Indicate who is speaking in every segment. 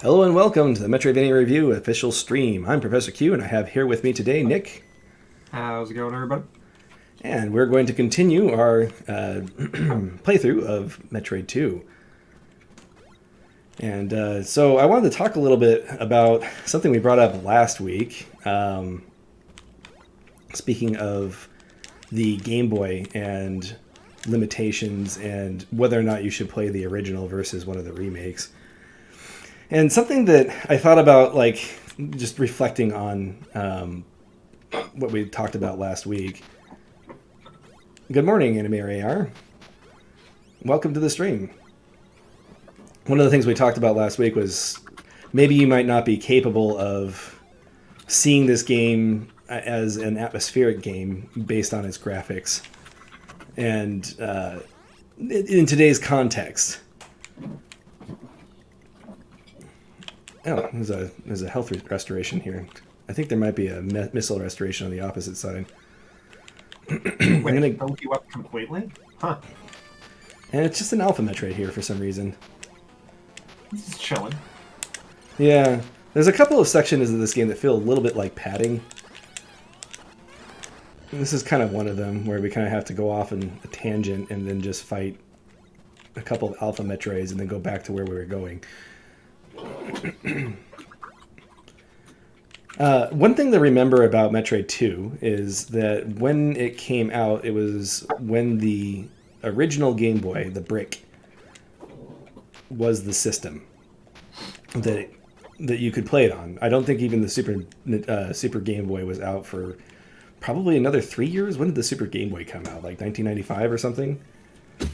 Speaker 1: Hello and welcome to the Metroidvania Review official stream. I'm Professor Q and I have here with me today Nick.
Speaker 2: How's it going, everybody?
Speaker 1: And we're going to continue our playthrough of Metroid II. And so I wanted to talk a little bit about something we brought up last week. Speaking of the Game Boy and limitations and whether or not you should play the original versus one of the remakes. And something that I thought about, like, just reflecting on what we talked about last week. Good morning, Anime AR. Welcome to the stream. One of the things we talked about last week was maybe you might not be capable of seeing this game as an atmospheric game based on its graphics. And in today's context. Oh, there's a health restoration here. I think there might be a missile restoration on the opposite side.
Speaker 2: Wait, gonna build you up completely? Huh.
Speaker 1: And it's just an alpha Metroid here for some reason.
Speaker 2: This is chilling.
Speaker 1: Yeah, there's a couple of sections of this game that feel a little bit like padding. And this is kind of one of them, where we kind of have to go off in a tangent and then just fight a couple of alpha Metroids and then go back to where we were going. One thing to remember about Metroid II is that when it came out, it was when the original Game Boy, the brick, was the system that you could play it on. I don't think even the Super Game Boy was out for probably another 3 years. When did the Super Game Boy come out? Like 1995 or something?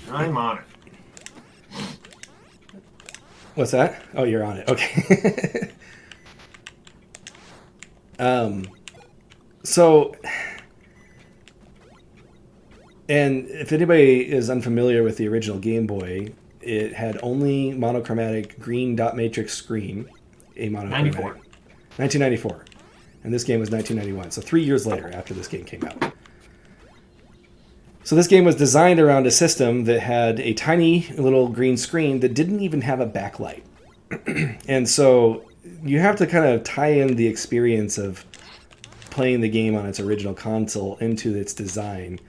Speaker 2: I'm on it.
Speaker 1: What's that? Oh, you're on it. Okay. So, and if anybody is unfamiliar with the original Game Boy, it had only monochromatic green dot matrix screen. A monochromatic. 1994. And this game was 1991. So 3 years later after this game came out. So this game was designed around a system that had a tiny little green screen that didn't even have a backlight. And so you have to kind of tie in the experience of playing the game on its original console into its design,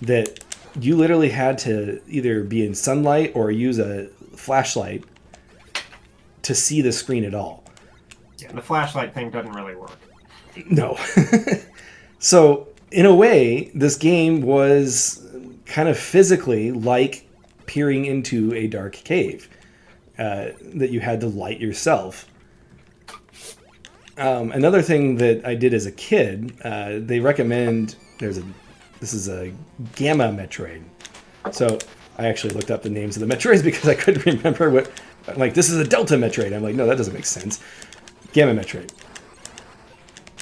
Speaker 1: that you literally had to either be in sunlight or use a flashlight to see the screen at all.
Speaker 2: Yeah, the flashlight thing doesn't really work.
Speaker 1: No. So, in a way, this game was kind of physically like peering into a dark cave that you had to light yourself. Another thing that I did as a kid, they recommend this is a Gamma Metroid. So I actually looked up the names of the Metroids because I couldn't remember what. I'm like, this is a Delta Metroid. I'm like, no, that doesn't make sense. Gamma Metroid.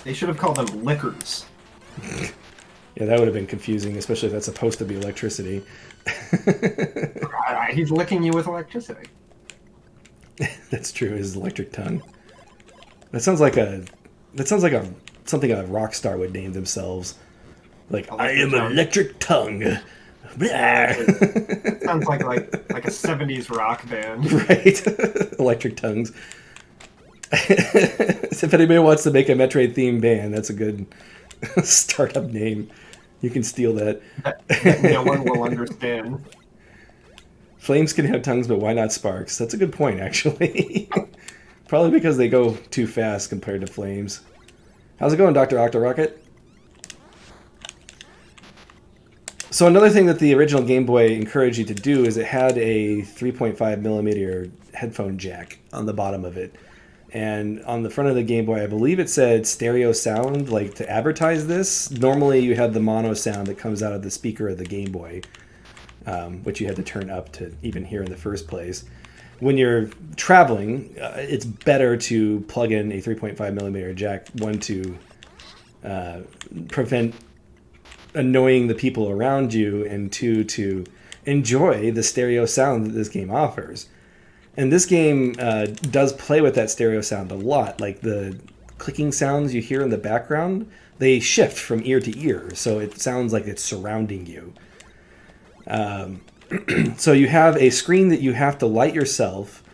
Speaker 2: They should have called them liquors.
Speaker 1: Yeah, that would have been confusing, especially if that's supposed to be electricity.
Speaker 2: He's licking you with electricity.
Speaker 1: That's true. His electric tongue. That sounds like something a rock star would name themselves. Like, I am electric tongue.
Speaker 2: It sounds like a 70s rock band.
Speaker 1: Right. Electric tongues. If anybody wants to make a Metroid themed band, that's a good startup name. You can steal that.
Speaker 2: That no one will understand.
Speaker 1: Flames can have tongues, but why not sparks? That's a good point, actually. Probably because they go too fast compared to flames. How's it going, Dr. Octorocket? So another thing that the original Game Boy encouraged you to do is it had a 3.5 millimeter headphone jack on the bottom of it. And on the front of the Game Boy, I believe it said stereo sound, like to advertise this. Normally you had the mono sound that comes out of the speaker of the Game Boy, which you had to turn up to even hear in the first place. When you're traveling, it's better to plug in a 3.5 millimeter jack, one, to prevent annoying the people around you, and two, to enjoy the stereo sound that this game offers. And this game does play with that stereo sound a lot. Like the clicking sounds you hear in the background, they shift from ear to ear, so it sounds like it's surrounding you. So you have a screen that you have to light yourself,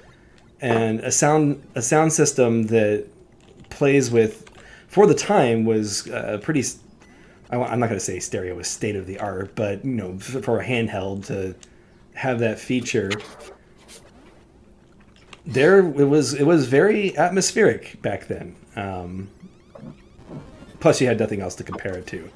Speaker 1: and a sound system that plays with, for the time, was pretty. I'm not going to say stereo was state of the art, but for a handheld to have that feature, it was very atmospheric back then. Plus, you had nothing else to compare it to.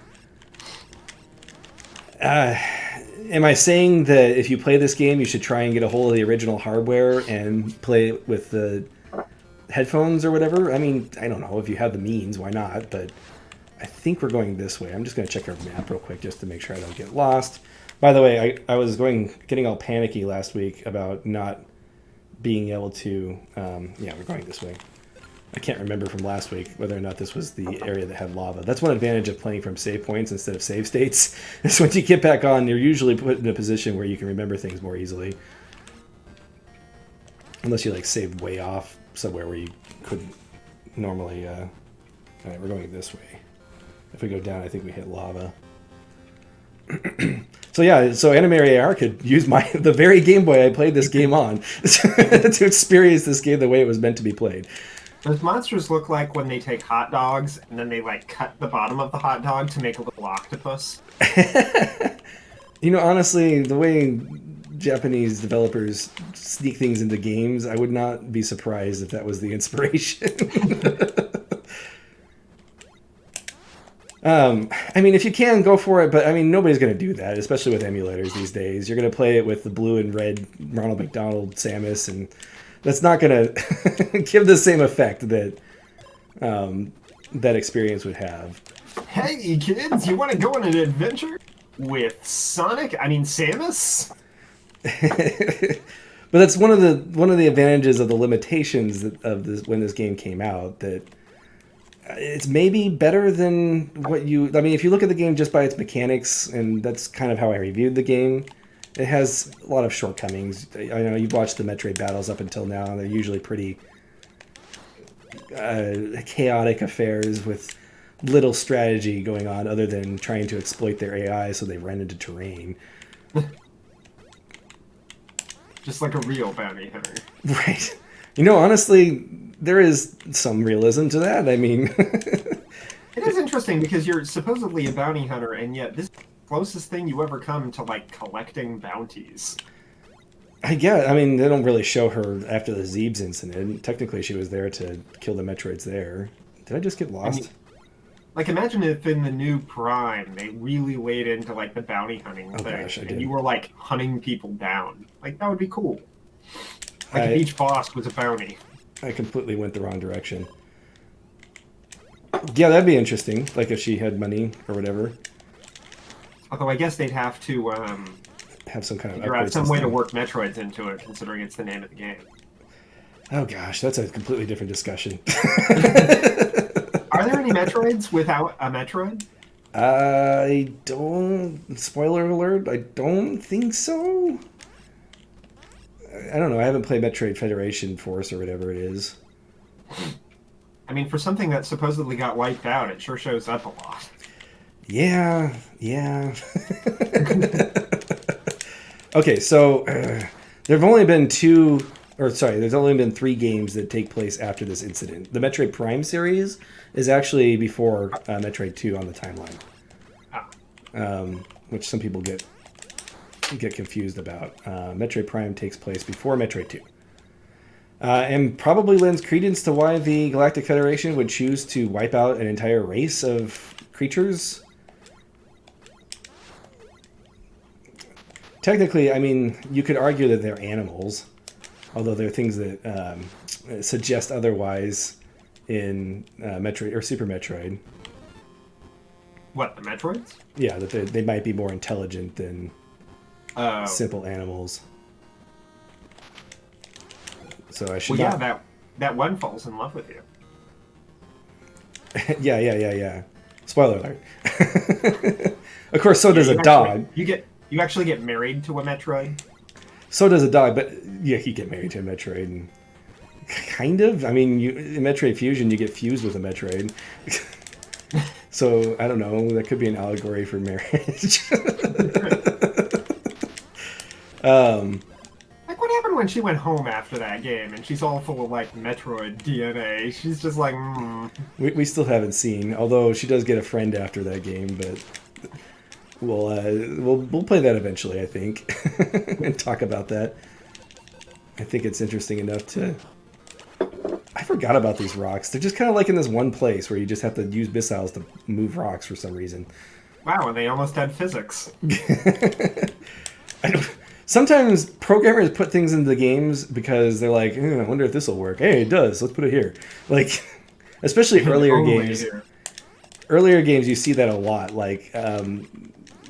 Speaker 1: Am I saying that if you play this game, you should try and get a hold of the original hardware and play it with the headphones or whatever? I mean, I don't know. If you have the means, why not? But I think we're going this way. I'm just going to check our map real quick just to make sure I don't get lost. By the way, I was getting all panicky last week about not being able to... yeah, we're going this way. I can't remember from last week whether or not this was the area that had lava. That's one advantage of playing from save points instead of save states. Is when you get back on, you're usually put in a position where you can remember things more easily. Unless you like save way off somewhere where you couldn't normally... Alright, we're going this way. If we go down, I think we hit lava. So yeah, so Anime AR could use the very Game Boy I played this game on to experience this game the way it was meant to be played.
Speaker 2: Those monsters look like when they take hot dogs and then they like cut the bottom of the hot dog to make a little octopus.
Speaker 1: Honestly, the way Japanese developers sneak things into games, I would not be surprised if that was the inspiration. I mean, if you can, go for it, but I mean, nobody's going to do that, especially with emulators these days. You're going to play it with the blue and red Ronald McDonald Samus, and that's not going to give the same effect that that experience would have.
Speaker 2: Hey, kids, you want to go on an adventure with Samus?
Speaker 1: But that's one of the advantages of the limitations of this when this game came out, that it's maybe better than what you... I mean, if you look at the game just by its mechanics, and that's kind of how I reviewed the game, it has a lot of shortcomings. I know you've watched the Metroid battles up until now, and they're usually pretty chaotic affairs with little strategy going on other than trying to exploit their AI so they run into terrain.
Speaker 2: Just like a real bounty hunter.
Speaker 1: Right. Honestly, there is some realism to that. I mean...
Speaker 2: It is interesting because you're supposedly a bounty hunter, and yet this is the closest thing you ever come to, like, collecting bounties.
Speaker 1: I guess. I mean, they don't really show her after the Zeebs incident. Technically, she was there to kill the Metroids there. Did I just get lost?
Speaker 2: I mean, like, imagine if in the new Prime, they really laid into, like, the bounty hunting thing,
Speaker 1: gosh,
Speaker 2: and you were, like, hunting people down. Like, that would be cool. Like, if each boss was a bounty.
Speaker 1: I completely went the wrong direction. Yeah, that'd be interesting. Like if she had money or whatever.
Speaker 2: Although I guess they'd have to
Speaker 1: have some kind of
Speaker 2: figure out some way to work Metroids into it, considering it's the name of the game.
Speaker 1: Oh gosh, that's a completely different discussion.
Speaker 2: Are there any Metroids without a Metroid?
Speaker 1: I don't... Spoiler alert, I don't think so. I don't know. I haven't played Metroid Federation Force or whatever it is.
Speaker 2: I mean, for something that supposedly got wiped out, it sure shows up a lot.
Speaker 1: Yeah. Okay, so there's only been 3 games that take place after this incident. The Metroid Prime series is actually before Metroid II on the timeline, which some people get confused about. Metroid Prime takes place before Metroid 2. And probably lends credence to why the Galactic Federation would choose to wipe out an entire race of creatures. Technically, I mean, you could argue that they're animals, although there are things that suggest otherwise in Metroid or Super Metroid.
Speaker 2: What, the Metroids?
Speaker 1: Yeah, that they might be more intelligent than simple animals. So I should not...
Speaker 2: yeah, that one falls in love with you.
Speaker 1: yeah. Spoiler alert. Of course, so does a dog.
Speaker 2: You actually get married to a Metroid?
Speaker 1: So does a dog, but yeah, you get married to a Metroid. And kind of. I mean, in Metroid Fusion, you get fused with a Metroid. So, I don't know. That could be an allegory for marriage.
Speaker 2: Like, what happened Even when she went home after that game and she's all full of like Metroid DNA, she's just like,
Speaker 1: We still haven't seen, although she does get a friend after that game, but we'll play that eventually, I think, and talk about that. I think it's interesting enough to. I forgot about these rocks. They're just kind of like in this one place where you just have to use missiles to move rocks for some reason.
Speaker 2: wow, and they almost had physics.
Speaker 1: Sometimes programmers put things into the games because they're like, I wonder if this will work. Hey, it does. Let's put it here. Like, especially earlier games. Here. Earlier games, you see that a lot. Like, we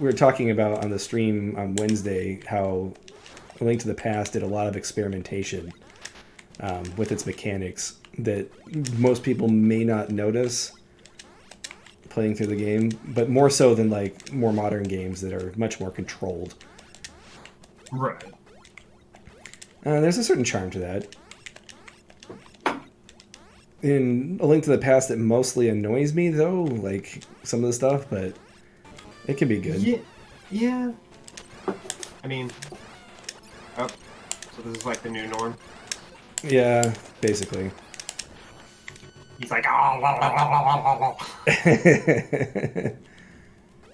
Speaker 1: were talking about on the stream on Wednesday how A Link to the Past did a lot of experimentation with its mechanics that most people may not notice playing through the game, but more so than like more modern games that are much more controlled.
Speaker 2: Right.
Speaker 1: There's a certain charm to that. In A Link to the Past, it mostly annoys me, though, like some of the stuff, but it can be good.
Speaker 2: Yeah. I mean, so this is like the new norm?
Speaker 1: Yeah, basically.
Speaker 2: He's like, oh.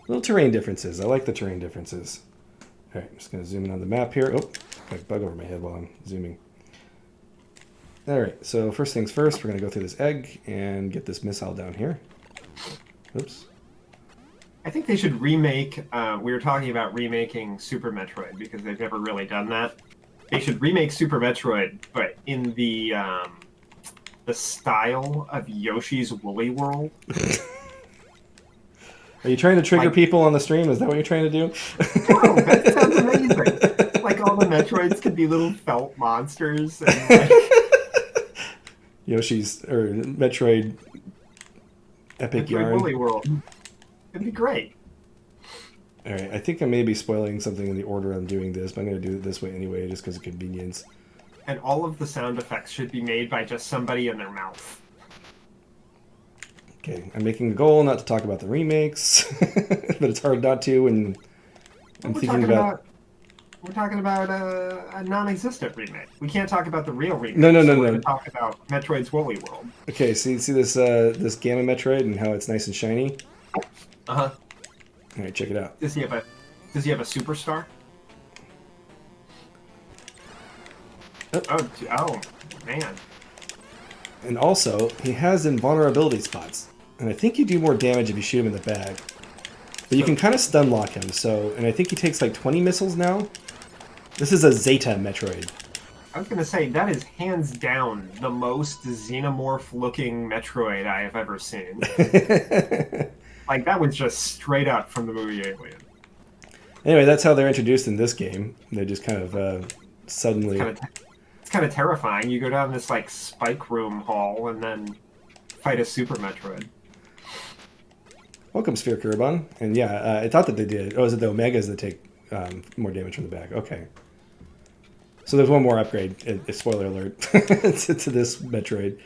Speaker 1: Little terrain differences. I like the terrain differences. All right, I'm just going to zoom in on the map here. Oh, got a bug over my head while I'm zooming. All right, so first things first, we're going to go through this egg and get this missile down here. Oops.
Speaker 2: I think they should remake, we were talking about remaking Super Metroid because they've never really done that. They should remake Super Metroid, but in the style of Yoshi's Woolly World.
Speaker 1: Are you trying to trigger people on the stream? Is that what you're trying to do?
Speaker 2: No, that sounds amazing. Like all the Metroids could be little felt monsters. And like...
Speaker 1: Yoshi's, or Metroid Epic
Speaker 2: Metroid
Speaker 1: Yarn.
Speaker 2: Woolly World. It'd be great.
Speaker 1: Alright, I think I may be spoiling something in the order I'm doing this, but I'm going to do it this way anyway, just because of convenience.
Speaker 2: And all of the sound effects should be made by just somebody in their mouth.
Speaker 1: Okay, I'm making a goal not to talk about the remakes, but it's hard not to, and I'm thinking about...
Speaker 2: We're talking about a non-existent remake. We can't talk about the real remake.
Speaker 1: No.
Speaker 2: We're going to talk about Metroid's Woolly World.
Speaker 1: Okay, see this this Gamma Metroid and how it's nice and shiny?
Speaker 2: Uh-huh.
Speaker 1: All right, check it out.
Speaker 2: Does he have a superstar? Oh, man.
Speaker 1: And also, he has invulnerability spots. And I think you do more damage if you shoot him in the back. But you can kind of stun lock him, and I think he takes like 20 missiles now. This is a Zeta Metroid.
Speaker 2: I was going to say, that is hands down the most xenomorph-looking Metroid I have ever seen. Like, that was just straight up from the movie Alien.
Speaker 1: Anyway, that's how they're introduced in this game. They just kind of suddenly...
Speaker 2: It's kind of terrifying. You go down this, like, spike room hall and then fight a Super Metroid.
Speaker 1: Welcome, Sphere Kurban. And yeah, I thought that they did. Oh, is it the Omegas that take more damage from the back? Okay. So there's one more upgrade, spoiler alert, to this Metroid.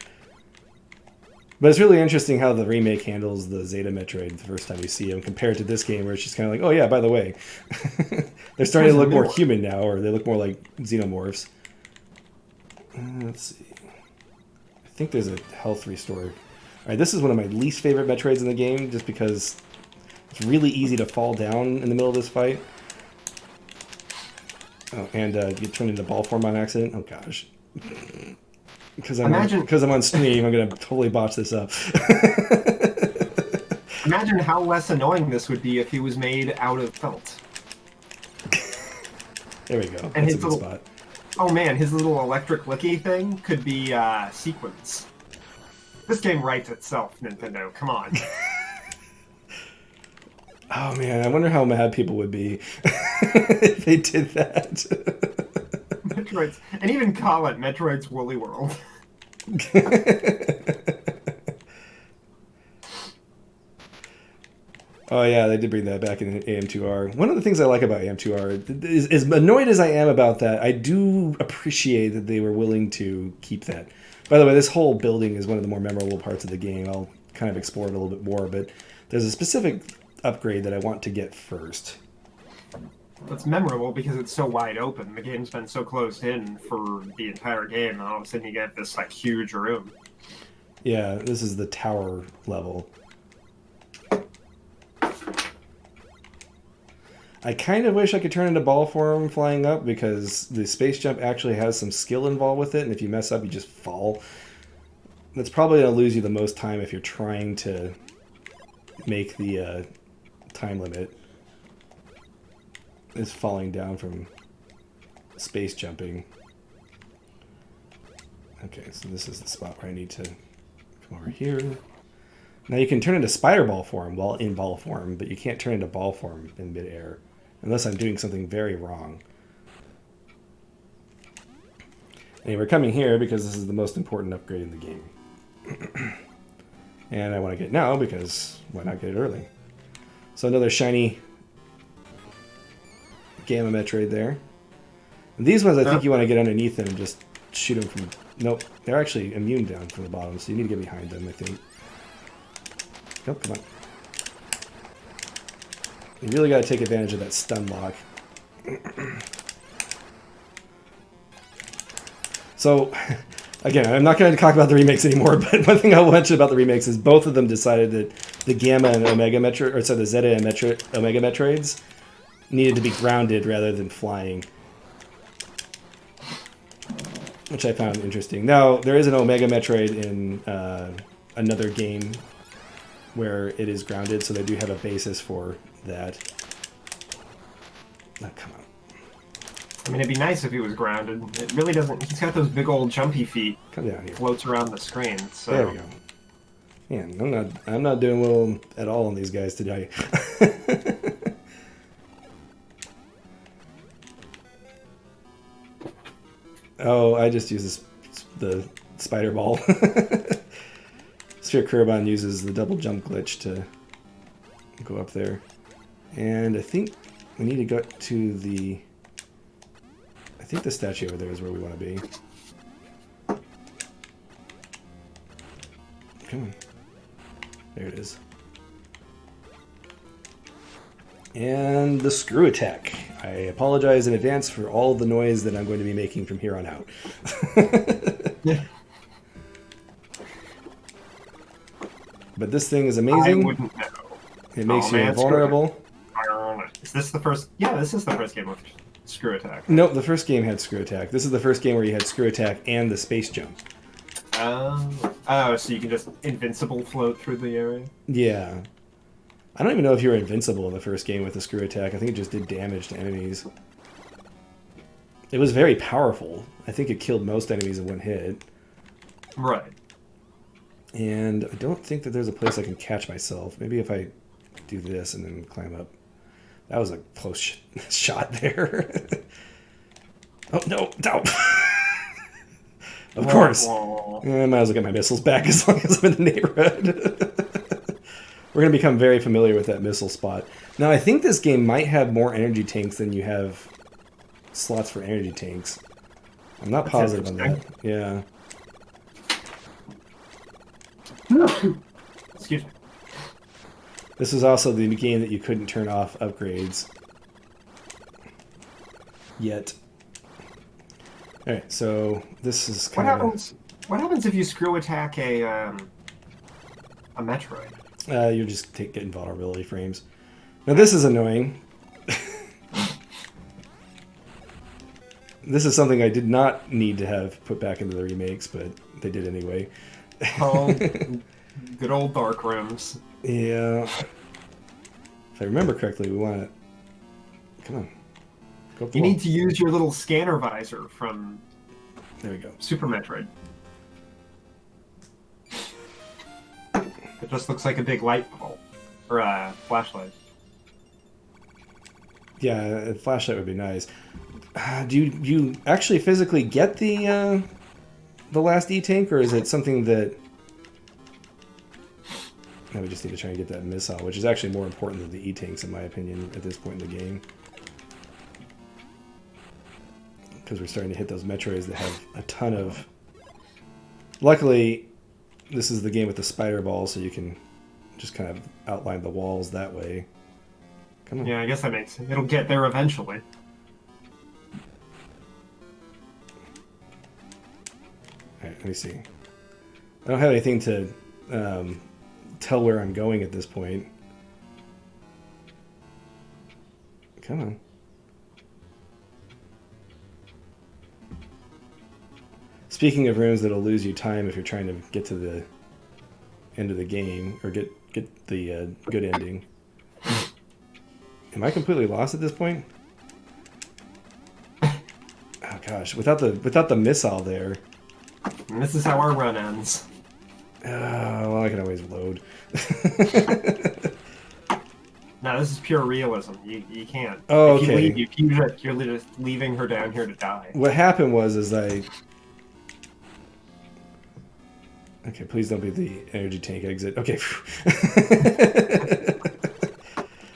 Speaker 1: But it's really interesting how the remake handles the Zeta Metroid the first time you see him compared to this game where it's just kind of like, oh yeah, by the way, they're starting to look more human now, or they look more like xenomorphs. Let's see. I think there's a health restore. All right, this is one of my least favorite Metroids in the game, just because it's really easy to fall down in the middle of this fight. Oh, and get turned into ball form on accident. Oh gosh. Because I'm on stream, I'm gonna totally botch this up.
Speaker 2: Imagine how less annoying this would be if he was made out of felt.
Speaker 1: There we go.
Speaker 2: And
Speaker 1: that's a good spot.
Speaker 2: Oh man, his little electric licky thing could be sequence. This game writes itself, Nintendo. Come on.
Speaker 1: Oh man, I wonder how mad people would be if they did that.
Speaker 2: Metroids, and even call it Metroid's Woolly World.
Speaker 1: Oh yeah, they did bring that back in AM2R. One of the things I like about AM2R is, as annoyed as I am about that, I do appreciate that they were willing to keep that. By the way, this whole building is one of the more memorable parts of the game. I'll kind of explore it a little bit more, but there's a specific upgrade that I want to get first.
Speaker 2: It's memorable because it's so wide open. The game's been so closed in for the entire game, and all of a sudden you get this like huge room.
Speaker 1: Yeah, this is the tower level. I kind of wish I could turn into ball form flying up, because the space jump actually has some skill involved with it, and if you mess up, you just fall. That's probably going to lose you the most time if you're trying to make the time limit. Is falling down from space jumping. Okay, so this is the spot where I need to come over here. Now you can turn into spider ball form while in ball form, but you can't turn into ball form in midair. Unless I'm doing something very wrong. Anyway, we're coming here because this is the most important upgrade in the game. And I want to get it now because why not get it early? So another shiny Gamma Metroid there. And these ones I think you want to get underneath them and just shoot them from... Nope, they're actually immune down from the bottom, so you need to get behind them, I think. Nope, come on. You really got to take advantage of that stun lock. So, again, I'm not going to talk about the remakes anymore, but one thing I'll mention about the remakes is both of them decided that the Gamma and Omega Metroid, or sorry, the Zeta and Omega Metroids needed to be grounded rather than flying, which I found interesting. Now, there is an Omega Metroid in another game where it is grounded, so they do have a basis for that. Oh, come on.
Speaker 2: I mean, it'd be nice if he was grounded. It really doesn't. He's got those big old jumpy feet.
Speaker 1: Come down here.
Speaker 2: Floats around the screen. So.
Speaker 1: There we go. Man, I'm not doing well at all on these guys today. Oh, I just use the spider ball. Sphere Kurbon uses the double jump glitch to go up there. And I think we need to go to the... I think the statue over there is where we want to be. Come on. There it is. And the screw attack. I apologize in advance for all the noise that I'm going to be making from here on out.
Speaker 2: Yeah.
Speaker 1: But this thing is amazing.
Speaker 2: I wouldn't know.
Speaker 1: It makes you invulnerable.
Speaker 2: Is this the first? Yeah, this is the first game with screw attack.
Speaker 1: Nope, the first game had screw attack. This is the first game where you had screw attack and the space jump.
Speaker 2: Oh, so you can just invincible float through the area?
Speaker 1: Yeah. I don't even know if you were invincible in the first game with the screw attack. I think it just did damage to enemies. It was very powerful. I think it killed most enemies in one hit.
Speaker 2: Right.
Speaker 1: And I don't think that there's a place I can catch myself. Maybe if I do this and then climb up. That was a close shot there. Oh, no, no. Of course. I might as well get my missiles back as long as I'm in the neighborhood. We're going to become very familiar with that missile spot. Now, I think this game might have more energy tanks than you have slots for energy tanks. I'm not positive on that. Yeah.
Speaker 2: Excuse me.
Speaker 1: This is also the game that you couldn't turn off upgrades yet. Alright, so this is kind of...
Speaker 2: What happens if you screw attack a Metroid?
Speaker 1: You just get invulnerability frames. Now this is annoying. This is something I did not need to have put back into the remakes, but they did anyway.
Speaker 2: Oh, good old dark rooms.
Speaker 1: Yeah. If I remember correctly, we want to... Come on. Go up the
Speaker 2: You
Speaker 1: wall.
Speaker 2: need to use your little scanner visor from
Speaker 1: There we go.
Speaker 2: Super Metroid. It just looks like a big light bulb. Or a flashlight.
Speaker 1: Yeah, a flashlight would be nice. Do you actually physically get the last E-Tank, or is it something that... No, we just need to try and get that missile, which is actually more important than the E-Tanks, in my opinion, at this point in the game. Because we're starting to hit those Metroids that have a ton of... Luckily, this is the game with the spider ball, so you can just kind of outline the walls that way. Come on.
Speaker 2: Yeah, I guess that makes it. It'll get there eventually.
Speaker 1: Alright, let me see. I don't have anything to tell where I'm going at this point. Come on. Speaking of rooms that'll lose you time if you're trying to get to the end of the game, or get the good ending. Am I completely lost at this point? Oh gosh, without the missile there.
Speaker 2: And this is how our run ends.
Speaker 1: Well, I can always load.
Speaker 2: No, this is pure realism. You can't.
Speaker 1: Oh,
Speaker 2: if you
Speaker 1: okay.
Speaker 2: leave, you're just leaving her down here to die.
Speaker 1: What happened was I... Okay, please don't be the energy tank exit. Okay.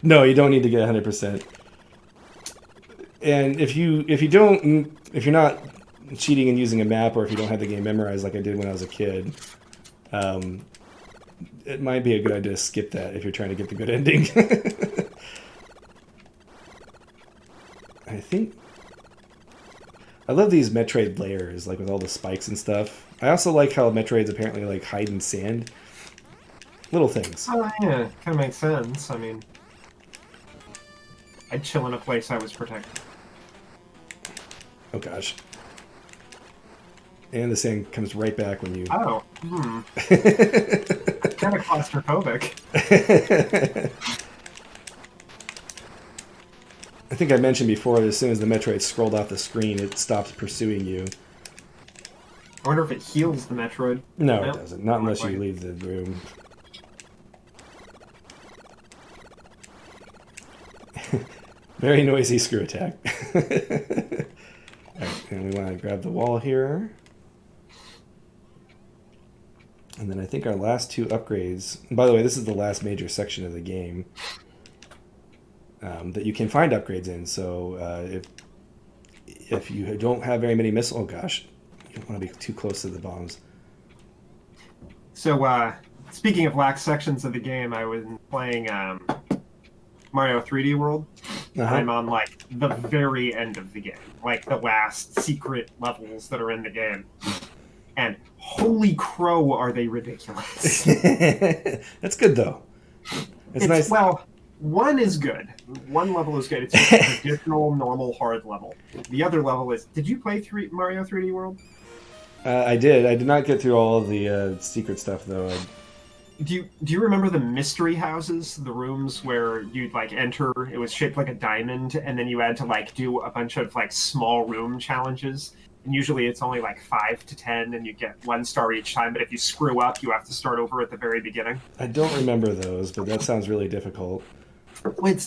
Speaker 1: No, you don't need to get 100%. And if you're not cheating and using a map, or if you don't have the game memorized like I did when I was a kid, it might be a good idea to skip that if you're trying to get the good ending. I love these Metroid layers, like with all the spikes and stuff. I also like how Metroids apparently like hide in sand. Little things.
Speaker 2: Oh yeah, kind of makes sense. I mean, I'd chill in a place I was protected.
Speaker 1: Oh gosh. And the sand comes right back when you...
Speaker 2: Oh, kind of claustrophobic.
Speaker 1: I think I mentioned before that as soon as the Metroid scrolled off the screen, it stops pursuing you.
Speaker 2: I wonder if it heals the Metroid.
Speaker 1: No,
Speaker 2: Nope.
Speaker 1: it doesn't. Not unless you
Speaker 2: Like-
Speaker 1: leave the room. Very noisy screw attack. Alright, and we want to grab the wall here. And then I think our last two upgrades... And by the way, this is the last major section of the game that you can find upgrades in. So if you don't have very many missiles... Oh gosh, you don't want to be too close to the bombs.
Speaker 2: So, speaking of lax sections of the game, I was playing Mario 3D World.
Speaker 1: Uh-huh.
Speaker 2: I'm on, like, the very end of the game. Like, the last secret levels that are in the game. And holy crow, are they ridiculous.
Speaker 1: That's good, though. It's nice.
Speaker 2: Well, one is good. One level is good. It's just a traditional, normal, hard level. The other level is... Did you play Mario 3D World?
Speaker 1: I did. I did not get through all of the secret stuff, though.
Speaker 2: Do you remember the mystery houses, the rooms where you'd like enter? It was shaped like a diamond, and then you had to like do a bunch of like small room challenges. And usually it's only like 5 to 10, and you get 1 star each time. But if you screw up, you have to start over at the very beginning.
Speaker 1: I don't remember those, but that sounds really difficult.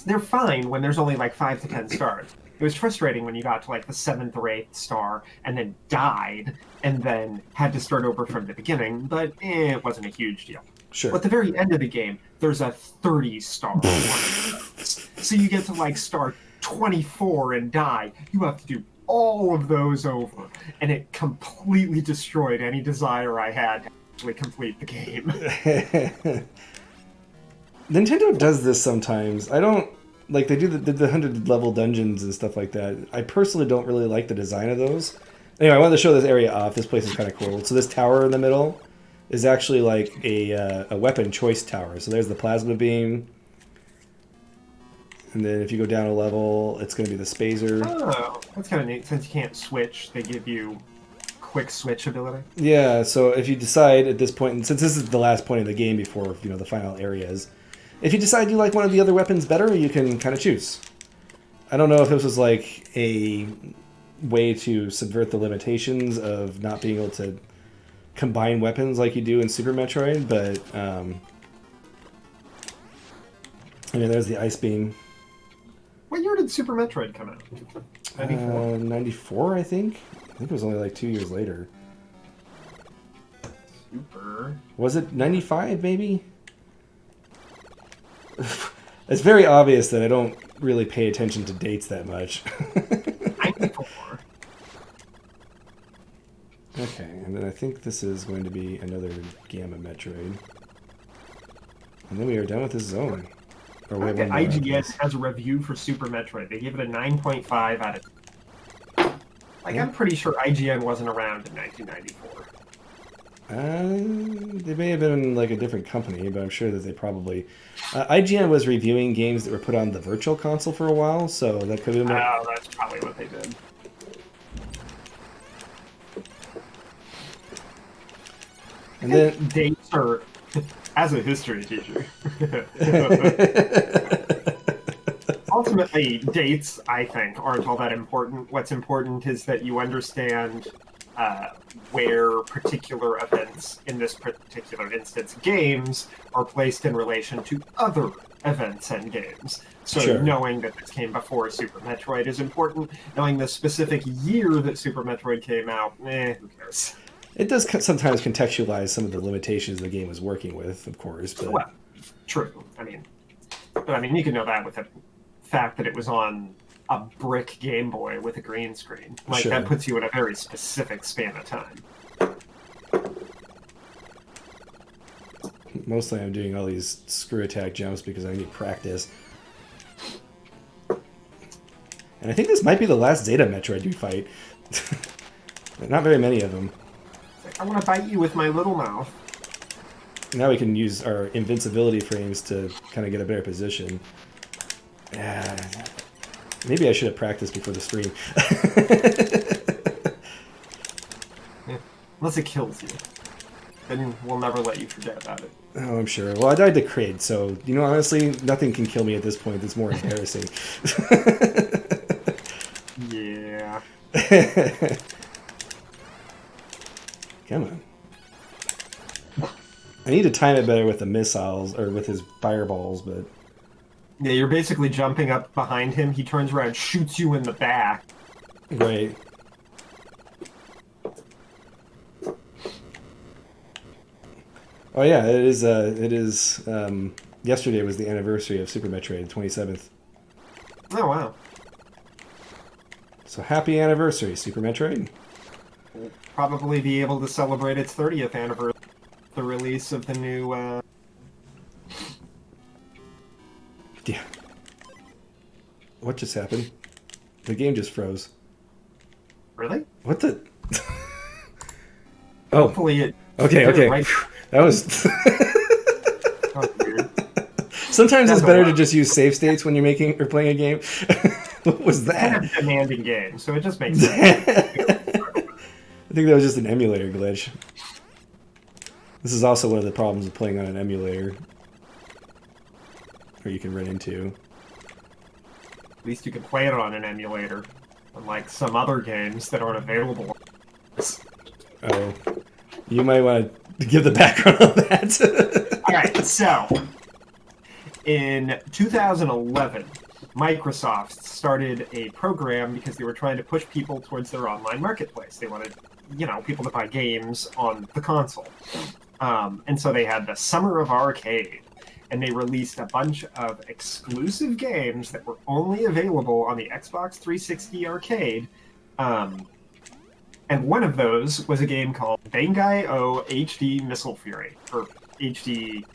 Speaker 2: They're fine when there's only like 5 to 10 stars. It was frustrating when you got to like the 7th or 8th star and then died and then had to start over from the beginning. But it wasn't a huge deal.
Speaker 1: Sure.
Speaker 2: At the very end of the game, there's a 30-star one. So you get to like star 24 and die. You have to do all of those over. And it completely destroyed any desire I had to actually complete the game.
Speaker 1: Nintendo does this sometimes. I don't... Like, they do the 100-level dungeons and stuff like that. I personally don't really like the design of those. Anyway, I wanted to show this area off. This place is kind of cool. So this tower in the middle is actually like a weapon choice tower. So there's the plasma beam. And then if you go down a level, it's going to be the spazer.
Speaker 2: Oh, that's kind of neat. Since you can't switch, they give you quick switch ability.
Speaker 1: Yeah, so if you decide at this point, and since this is the last point of the game before, you know, the final areas, if you decide you like one of the other weapons better, you can kind of choose. I don't know if this was like a way to subvert the limitations of not being able to combine weapons like you do in Super Metroid, but I mean, there's the ice beam.
Speaker 2: What year did Super Metroid come out? 94?
Speaker 1: 94, I think. I think it was only like 2 years later.
Speaker 2: Super.
Speaker 1: Was it 95, maybe? It's very obvious that I don't really pay attention to dates that much.
Speaker 2: 94.
Speaker 1: Okay, and then I think this is going to be another Gamma Metroid. And then we are done with this zone. Or we have
Speaker 2: Okay,
Speaker 1: one more after
Speaker 2: IGN
Speaker 1: this.
Speaker 2: has a review for Super Metroid. They gave it a 9.5 out of 10. Like,
Speaker 1: Yeah.
Speaker 2: I'm pretty sure IGN wasn't around in 1994.
Speaker 1: They may have been like a different company, but I'm sure that they probably. IGN was reviewing games that were put on the Virtual Console for a while, so that could have been.
Speaker 2: Oh, that's probably what they did.
Speaker 1: And then
Speaker 2: Dates are, as a history teacher, ultimately, dates, I think, aren't all that important. What's important is that you understand where particular events, in this particular instance, games, are placed in relation to other events and games. So
Speaker 1: Sure.
Speaker 2: knowing that this came before Super Metroid is important. Knowing the specific year that Super Metroid came out, who cares?
Speaker 1: it does sometimes contextualize some of the limitations the game was working with, of course. But
Speaker 2: Well, true. But you can know that with the fact that it was on a brick Game Boy with a green screen. Like,
Speaker 1: Sure.
Speaker 2: that puts you in a very specific span of time.
Speaker 1: Mostly I'm doing all these screw attack jumps because I need practice. And I think this might be the last Zeta Metroid you fight. Not very many of them.
Speaker 2: It's like, I want to bite you with my little mouth.
Speaker 1: Now we can use our invincibility frames to kind of get a better position. Maybe I should have practiced before the stream.
Speaker 2: Unless it kills you. Then we'll never let you forget about it.
Speaker 1: Oh, I'm sure. Well, I died to Kraid, so, honestly, nothing can kill me at this point. It's more embarrassing.
Speaker 2: Yeah.
Speaker 1: Come on. I need to time it better with the missiles, or with his fireballs, but...
Speaker 2: Yeah, you're basically jumping up behind him. He turns around, shoots you in the back.
Speaker 1: Right. Oh yeah, it is, yesterday was the anniversary of Super Metroid, the 27th.
Speaker 2: Oh, wow.
Speaker 1: So happy anniversary, Super Metroid.
Speaker 2: We'll probably be able to celebrate its 30th anniversary with the release of the new,
Speaker 1: Yeah. What just happened? The game just froze.
Speaker 2: Really?
Speaker 1: What the... Oh,
Speaker 2: Hopefully it...
Speaker 1: okay,
Speaker 2: did it
Speaker 1: okay.
Speaker 2: right.
Speaker 1: That was...
Speaker 2: Oh, weird.
Speaker 1: Sometimes it's
Speaker 2: That's a
Speaker 1: better to
Speaker 2: lot.
Speaker 1: just use save states when you're making or playing a game. What was
Speaker 2: It's kind
Speaker 1: that?
Speaker 2: of a demanding game, so it just makes sense.
Speaker 1: I think that was just an emulator glitch. This is also one of the problems of playing on an emulator. Or you can run into.
Speaker 2: At least you can play it on an emulator, unlike some other games that aren't available.
Speaker 1: Oh. You might want to give the background on that.
Speaker 2: Alright, so... In 2011, Microsoft started a program because they were trying to push people towards their online marketplace. They wanted, people to buy games on the console. And so they had the Summer of Arcade, and they released a bunch of exclusive games that were only available on the Xbox 360 Arcade. And one of those was a game called Bangai O HD Missile Fury, or HD...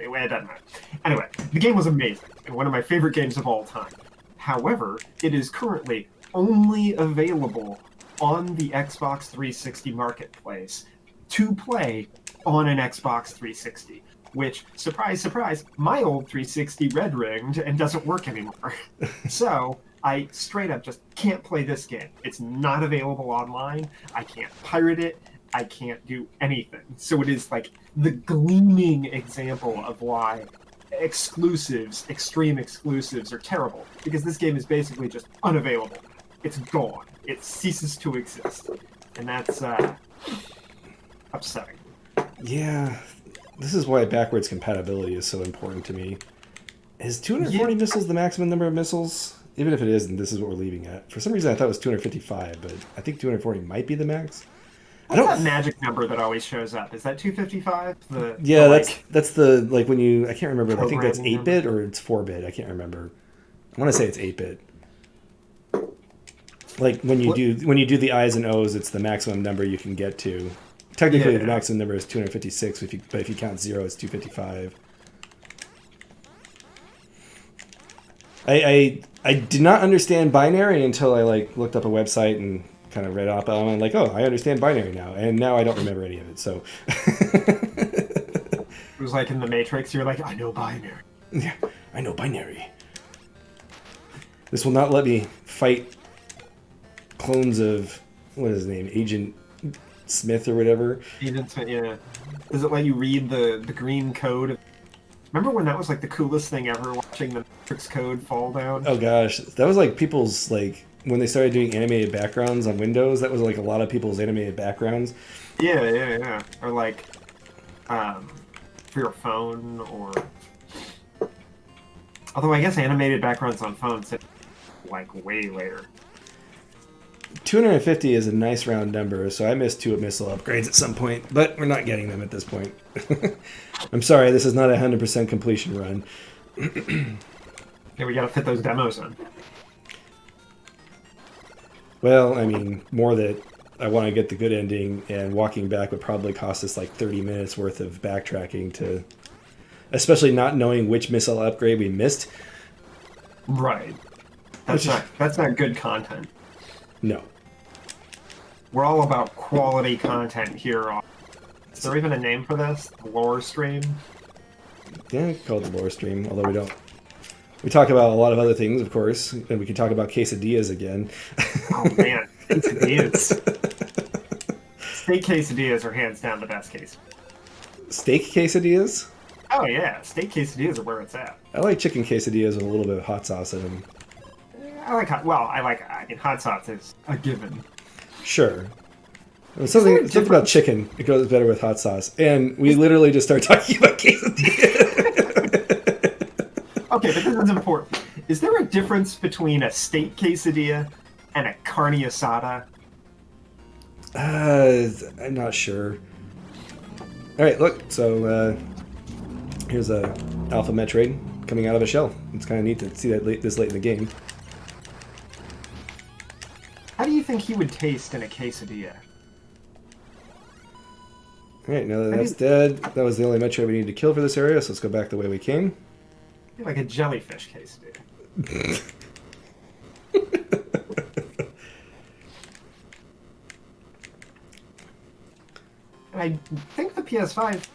Speaker 2: It doesn't matter. Anyway, the game was amazing, and one of my favorite games of all time. However, it is currently only available on the Xbox 360 Marketplace to play on an Xbox 360, which, surprise, surprise, my old 360 red-ringed and doesn't work anymore. So, I straight up just can't play this game. It's not available online. I can't pirate it. I can't do anything. So it is like the gleaming example of why exclusives, extreme exclusives, are terrible. Because this game is basically just unavailable. It's gone. It ceases to exist. And that's upsetting.
Speaker 1: Yeah. This is why backwards compatibility is so important to me. Is 240 missiles the maximum number of missiles? Even if it isn't, this is what we're leaving at. For some reason I thought it was 255, but I think 240 might be the max.
Speaker 2: What's that magic number that always shows up? Is that 255?
Speaker 1: That's the, like, when you... I can't remember. I think that's
Speaker 2: Programming
Speaker 1: 8-bit or it's 4-bit. I can't remember. I want to say it's 8-bit. Like, when you do the I's and O's, it's the maximum number you can get to. Technically, the maximum number is 256, but if you count 0, it's 255. I did not understand binary until I like looked up a website and kind of read up on it. I'm like, oh, I understand binary now, and now I don't remember any of it. So
Speaker 2: It was like in the Matrix. You're like, I know binary.
Speaker 1: yeah, I know binary. This will not let me fight clones of what is his name, Agent Smith or whatever.
Speaker 2: Agent Smith, yeah. Does it let you read the green code? Remember when that was like the coolest thing ever, watching the Matrix code fall down?
Speaker 1: Oh gosh, that was like people's like when they started doing animated backgrounds on Windows. That was like a lot of people's animated backgrounds.
Speaker 2: Yeah. Or like, for your phone, or although I guess animated backgrounds on phones like way later.
Speaker 1: 250 is a nice round number, so I missed 2 missile upgrades at some point, but we're not getting them at this point. I'm sorry, this is not a 100% completion run.
Speaker 2: Yeah, we gotta fit those demos in.
Speaker 1: Well, I mean, more that I want to get the good ending, and walking back would probably cost us like 30 minutes worth of backtracking to... Especially not knowing which missile upgrade we missed.
Speaker 2: Right. That's not good content.
Speaker 1: No.
Speaker 2: We're all about quality content here. Is there even a name for this? Lore stream?
Speaker 1: Yeah, called the lore stream, although we don't. We talk about a lot of other things, of course, and we can talk about quesadillas again.
Speaker 2: Oh man, quesadillas. Steak quesadillas are hands down the best case.
Speaker 1: Steak quesadillas?
Speaker 2: Oh yeah, steak quesadillas are where it's at.
Speaker 1: I like chicken quesadillas with a little bit of hot sauce in them.
Speaker 2: I mean, hot sauce is a given.
Speaker 1: Sure. Something about chicken. It goes better with hot sauce. And we literally just start talking about quesadillas.
Speaker 2: Okay, but this is important. Is there a difference between a steak quesadilla and a carne asada?
Speaker 1: I'm not sure. All right, look. So here's a Alpha Metroid coming out of a shell. It's kind of neat to see that this late in the game.
Speaker 2: How do you think he would taste in a quesadilla?
Speaker 1: Alright, now that that's dead, that was the only Metroid we need to kill for this area, so let's go back the way we came.
Speaker 2: Like a jellyfish quesadilla. And I think the PS5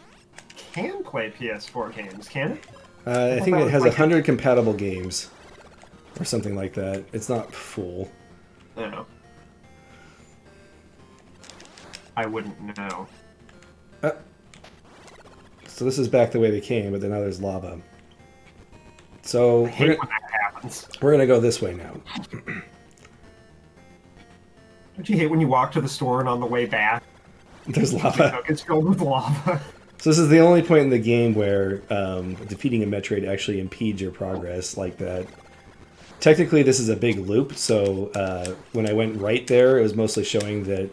Speaker 2: can play PS4 games, can it?
Speaker 1: I think it has 100 compatible games. Or something like that. It's not full.
Speaker 2: No. I wouldn't know.
Speaker 1: So this is back the way we came, but then now there's lava. So
Speaker 2: I hate when that happens.
Speaker 1: We're gonna go this way now.
Speaker 2: Don't you hate when you walk to the store and on the way back,
Speaker 1: there's lava?
Speaker 2: It's filled with lava.
Speaker 1: So this is the only point in the game where defeating a Metroid actually impedes your progress like that. Technically, this is a big loop, so when I went right there, it was mostly showing that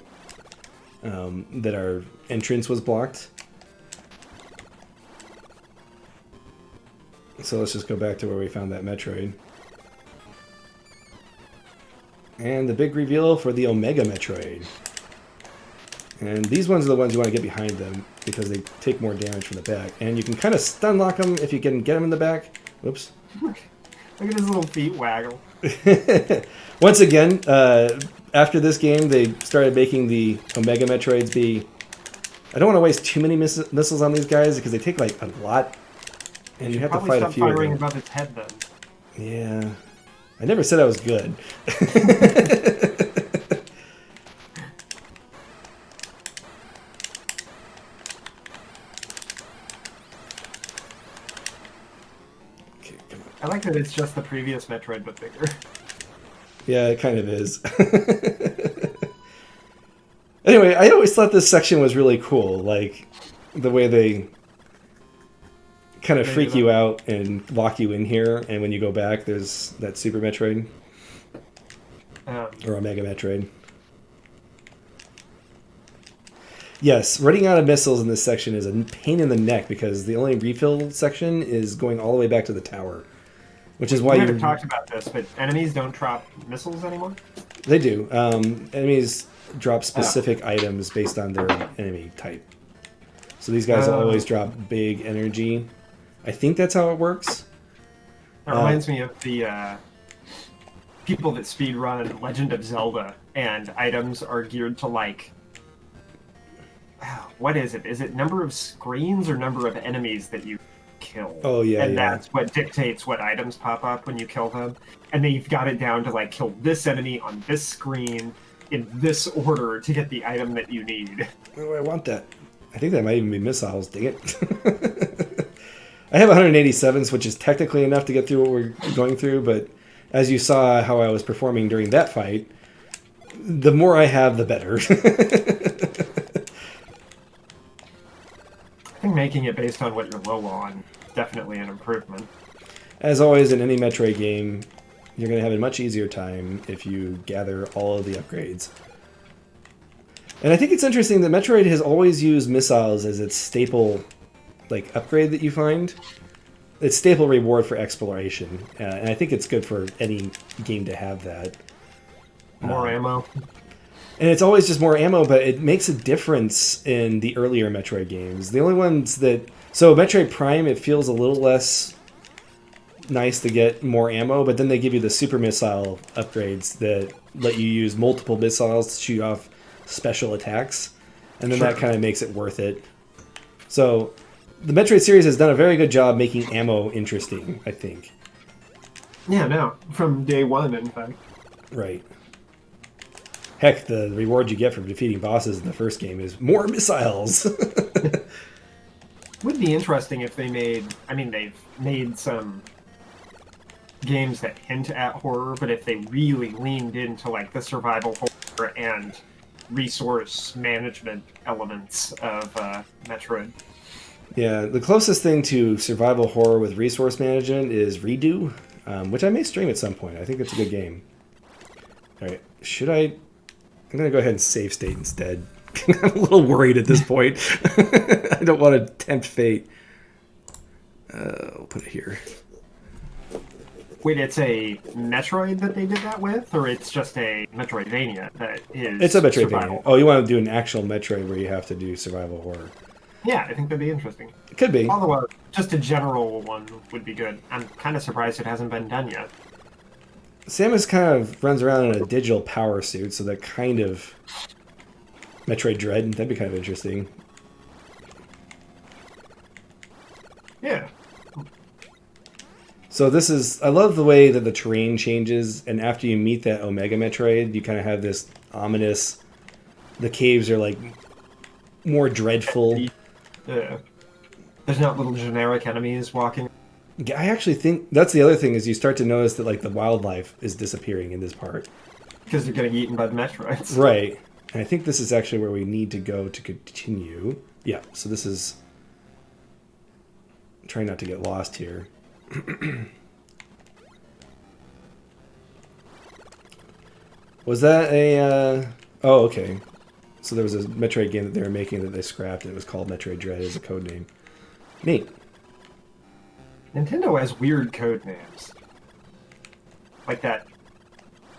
Speaker 1: that our entrance was blocked. So let's just go back to where we found that Metroid. And the big reveal for the Omega Metroid. And these ones are the ones you want to get behind them because they take more damage from the back. And you can kind of stun lock them if you can get them in the back. Whoops.
Speaker 2: Look at his little feet waggle.
Speaker 1: Once again, after this game, they started making the Omega Metroids be... I don't want to waste too many missiles on these guys because they take like a lot. And you have to fight a few of them.
Speaker 2: Firing above its head then.
Speaker 1: Yeah. I never said I was good. Okay, come on.
Speaker 2: I like that it's just the previous Metroid, but bigger.
Speaker 1: Yeah, it kind of is. Anyway, I always thought this section was really cool. Like, the way they kind of freak you out and lock you in here, and when you go back, there's that Super Metroid. Or Omega Metroid. Yes, running out of missiles in this section is a pain in the neck because the only refill section is going all the way back to the tower. Which is why
Speaker 2: we haven't talked about this, but enemies don't drop missiles anymore?
Speaker 1: They do. Enemies drop specific items based on their enemy type. So these guys always drop big energy. I think that's how it works.
Speaker 2: That reminds me of the people that speedrun Legend of Zelda, and items are geared to like, what is it? Is it number of screens or number of enemies that you kill?
Speaker 1: Oh yeah,
Speaker 2: and
Speaker 1: yeah.
Speaker 2: that's what dictates what items pop up when you kill them. And they've got it down to like kill this enemy on this screen in this order to get the item that you need.
Speaker 1: Oh, I want that. I think that might even be missiles. Dang it. I have 187, which is technically enough to get through what we're going through, but as you saw how I was performing during that fight, the more I have, the better.
Speaker 2: I think making it based on what you're low on is definitely an improvement.
Speaker 1: As always, in any Metroid game, you're going to have a much easier time if you gather all of the upgrades. And I think it's interesting that Metroid has always used missiles as its staple like upgrade that you find. It's staple reward for exploration, and I think it's good for any game to have that.
Speaker 2: More ammo.
Speaker 1: And it's always just more ammo, but it makes a difference in the earlier Metroid games. The only ones that... So Metroid Prime, it feels a little less nice to get more ammo, but then they give you the super missile upgrades that let you use multiple missiles to shoot off special attacks, and then that kind of makes it worth it. So the Metroid series has done a very good job making ammo interesting, I think.
Speaker 2: Yeah, no, from day one, in fact.
Speaker 1: Right. Heck, the reward you get from defeating bosses in the first game is more missiles.
Speaker 2: Would be interesting if they made... I mean, they've made some games that hint at horror, but if they really leaned into like the survival horror and resource management elements of Metroid.
Speaker 1: Yeah, the closest thing to survival horror with resource management is Redo, which I may stream at some point. I think it's a good game. Alright, should I... I'm going to go ahead and save state instead. I'm a little worried at this point. I don't want to tempt fate. I'll put it here.
Speaker 2: Wait, it's a Metroid that they did that with, or it's just a Metroidvania that is...
Speaker 1: It's a Metroidvania.
Speaker 2: survival?
Speaker 1: Oh, you want to do an actual Metroid where you have to do survival horror.
Speaker 2: Yeah, I think that'd be interesting.
Speaker 1: It could be.
Speaker 2: Although, just a general one would be good. I'm kind of surprised it hasn't been done yet.
Speaker 1: Samus kind of runs around in a digital power suit, so that kind of Metroid Dread, that'd be kind of interesting.
Speaker 2: Yeah.
Speaker 1: So this is, I love the way that the terrain changes, and after you meet that Omega Metroid, you kind of have this ominous, the caves are like more dreadful.
Speaker 2: Yeah. There's not little generic enemies walking.
Speaker 1: Yeah, I actually think that's the other thing is you start to notice that like the wildlife is disappearing in this part.
Speaker 2: Because they're getting eaten by the Metroids.
Speaker 1: Right. And I think this is actually where we need to go to continue. Yeah, so this is... Trying not to get lost here. Was that a... Oh, okay. So there was a Metroid game that they were making that they scrapped, and it was called Metroid Dread as a code name. Neat.
Speaker 2: Nintendo has weird code names. Like that,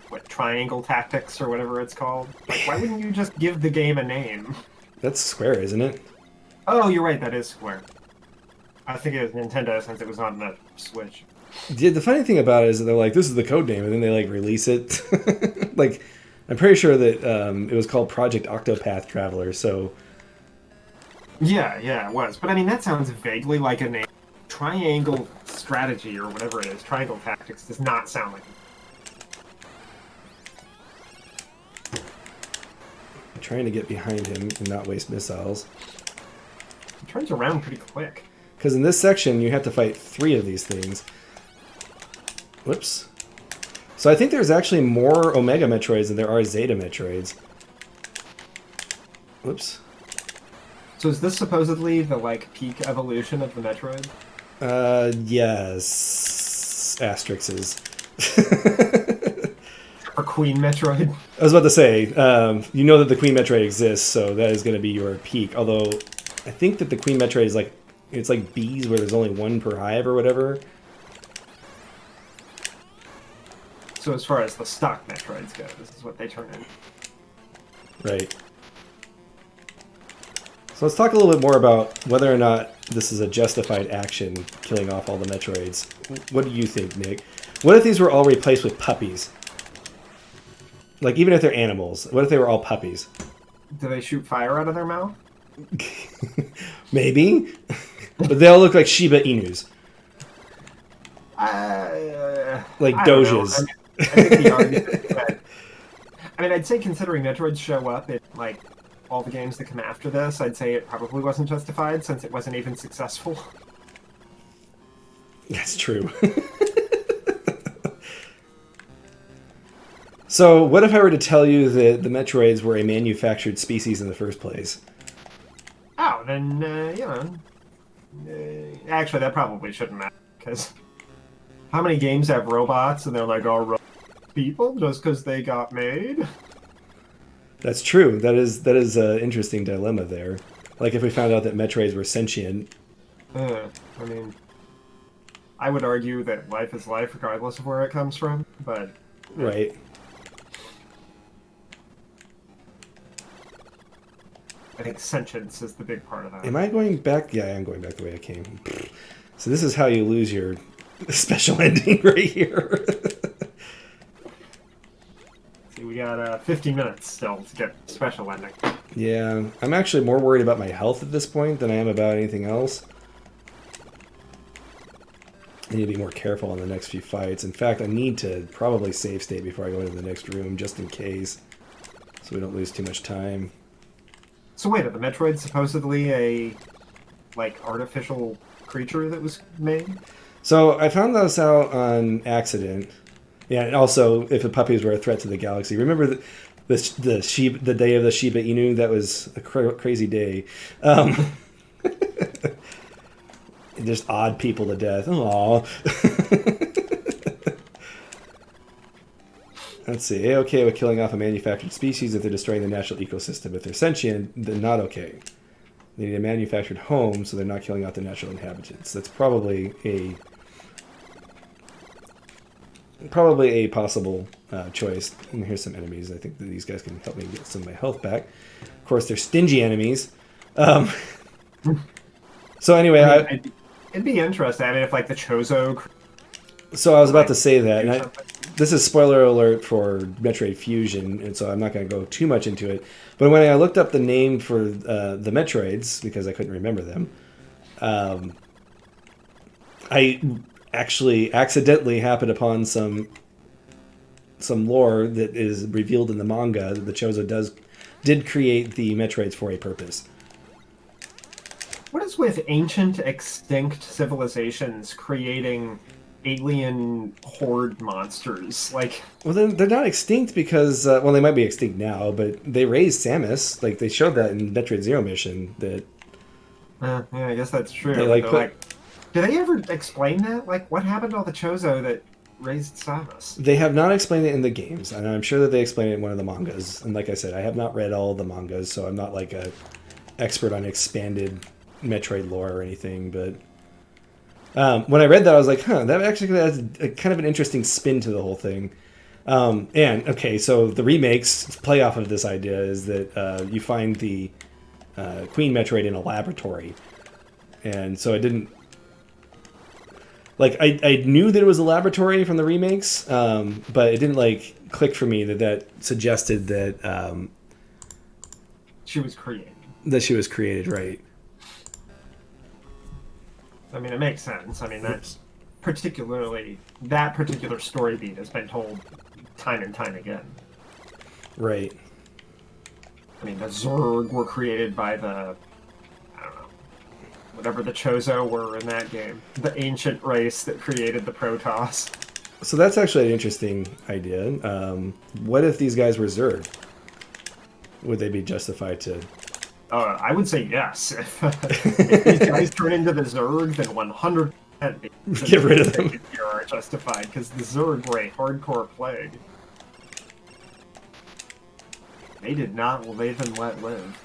Speaker 2: what, Triangle Tactics or whatever it's called? Like, why wouldn't you just give the game a name?
Speaker 1: That's Square, isn't it?
Speaker 2: Oh, you're right, that is Square. I was thinking it was Nintendo since it was on the Switch.
Speaker 1: The funny thing about it is that they're like, this is the code name, and then they like release it. Like, I'm pretty sure that it was called Project Octopath Traveler, so...
Speaker 2: Yeah, it was. But I mean, that sounds vaguely like a name. Triangle Strategy or whatever it is, Triangle Tactics, does not sound like it.
Speaker 1: I'm trying to get behind him and not waste missiles.
Speaker 2: It turns around pretty quick.
Speaker 1: Because in this section, you have to fight 3 of these things. Whoops. So I think there's actually more Omega Metroids than there are Zeta Metroids. Whoops.
Speaker 2: So is this supposedly the, like, peak evolution of the Metroid?
Speaker 1: Yes. Asterixes.
Speaker 2: Or Queen Metroid?
Speaker 1: I was about to say, you know that the Queen Metroid exists, so that is going to be your peak. Although, I think that the Queen Metroid is like, it's like bees where there's only 1 per hive or whatever.
Speaker 2: So as far as the stock Metroids go, this is what they turn in.
Speaker 1: Right. So let's talk a little bit more about whether or not this is a justified action, killing off all the Metroids. What do you think, Nick? What if these were all replaced with puppies? Like, even if they're animals, what if they were all puppies?
Speaker 2: Do they shoot fire out of their mouth?
Speaker 1: Maybe. But they all look like Shiba Inus. Like Doges.
Speaker 2: I think the argument that, I'd say considering Metroids show up in, like, all the games that come after this, I'd say it probably wasn't justified since it wasn't even successful.
Speaker 1: That's true. So, what if I were to tell you that the Metroids were a manufactured species in the first place?
Speaker 2: Oh, then, actually, that probably shouldn't matter, because how many games have robots and they're like, oh, people just because they got made?
Speaker 1: That's true. That is an interesting dilemma there. Like if we found out that Metroids were sentient.
Speaker 2: I would argue that life is life regardless of where it comes from, but...
Speaker 1: Right.
Speaker 2: I think sentience is the big part of that.
Speaker 1: Am I going back? Yeah, I am going back the way I came. So this is how you lose your special ending right here.
Speaker 2: See, we got 50 minutes still to get special ending.
Speaker 1: Yeah, I'm actually more worried about my health at this point than I am about anything else. I need to be more careful in the next few fights. In fact, I need to probably save state before I go into the next room, just in case, so we don't lose too much time.
Speaker 2: So wait, are the Metroids supposedly a, like, artificial creature that was made?
Speaker 1: So I found this out on accident. Yeah, and also, if the puppies were a threat to the galaxy. Remember the day of the Shiba Inu? That was a crazy day. Just odd people to death. Aww. Let's see. A-okay with killing off a manufactured species if they're destroying the natural ecosystem. If they're sentient, then not okay. They need a manufactured home, so they're not killing out the natural inhabitants. That's probably a possible choice. And here's some enemies. I think that these guys can help me get some of my health back. Of course, they're stingy enemies. So anyway,
Speaker 2: it'd be interesting. If like the Chozo.
Speaker 1: So I was about to say that, and this is spoiler alert for Metroid Fusion, and so I'm not going to go too much into it. But when I looked up the name for the Metroids, because I couldn't remember them, I actually accidentally happened upon some lore that is revealed in the manga that the Chozo did create the Metroids for a purpose.
Speaker 2: What is with ancient extinct civilizations creating alien horde monsters? Like,
Speaker 1: well, then they're not extinct because well, they might be extinct now, but they raised Samus. Like they showed that in Metroid Zero Mission. That
Speaker 2: yeah, I guess that's true.
Speaker 1: They
Speaker 2: do they ever explain that? Like, what happened to all the Chozo that raised Samus?
Speaker 1: They have not explained it in the games, and I'm sure that they explain it in one of the mangas. And like I said, I have not read all the mangas, so I'm not like a expert on expanded Metroid lore or anything. But when I read that, I was like, huh, that actually has a kind of an interesting spin to the whole thing. And okay, so the remakes play off of this idea is that you find the Queen Metroid in a laboratory, and so I didn't. Like, I knew that it was a laboratory from the remakes, but it didn't, like, click for me that suggested that...
Speaker 2: she was created.
Speaker 1: That she was created, right.
Speaker 2: I mean, it makes sense. I mean, that particular story beat has been told time and time again.
Speaker 1: Right.
Speaker 2: I mean, the Zerg were created by the... whatever the Chozo were in that game. The ancient race that created the Protoss.
Speaker 1: So that's actually an interesting idea. What if these guys were Zerg? Would they be justified to...
Speaker 2: I would say yes. If these guys turn into the Zerg, then 100%
Speaker 1: get rid of them.
Speaker 2: Are justified, because the Zerg were a hardcore plague. They did not live and let live.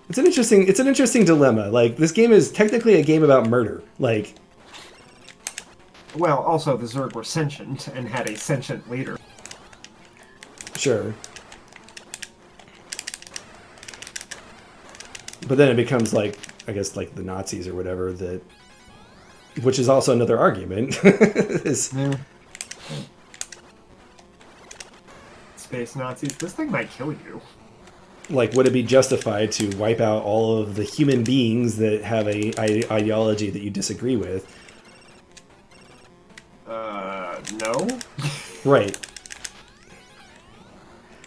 Speaker 1: It's an interesting dilemma. Like, this game is technically a game about murder. Like,
Speaker 2: well, also the Zerg were sentient and had a sentient leader.
Speaker 1: Sure. But then it becomes like, I guess, like the Nazis or whatever, that, which is also another argument.
Speaker 2: Yeah. Space Nazis. This thing might kill you.
Speaker 1: Like, would it be justified to wipe out all of the human beings that have a ideology that you disagree with?
Speaker 2: No.
Speaker 1: Right.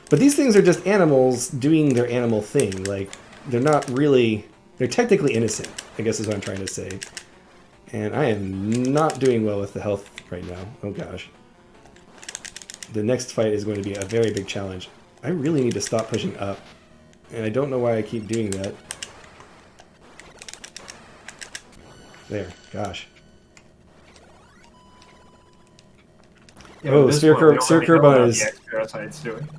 Speaker 1: But these things are just animals doing their animal thing. Like, they're not really... They're technically innocent, I guess is what I'm trying to say. And I am not doing well with the health right now. Oh, gosh. The next fight is going to be a very big challenge. I really need to stop pushing up. And I don't know why I keep doing that. There. Gosh.
Speaker 2: Yeah,
Speaker 1: oh, Sphere Kurobon is...
Speaker 2: Parasites doing.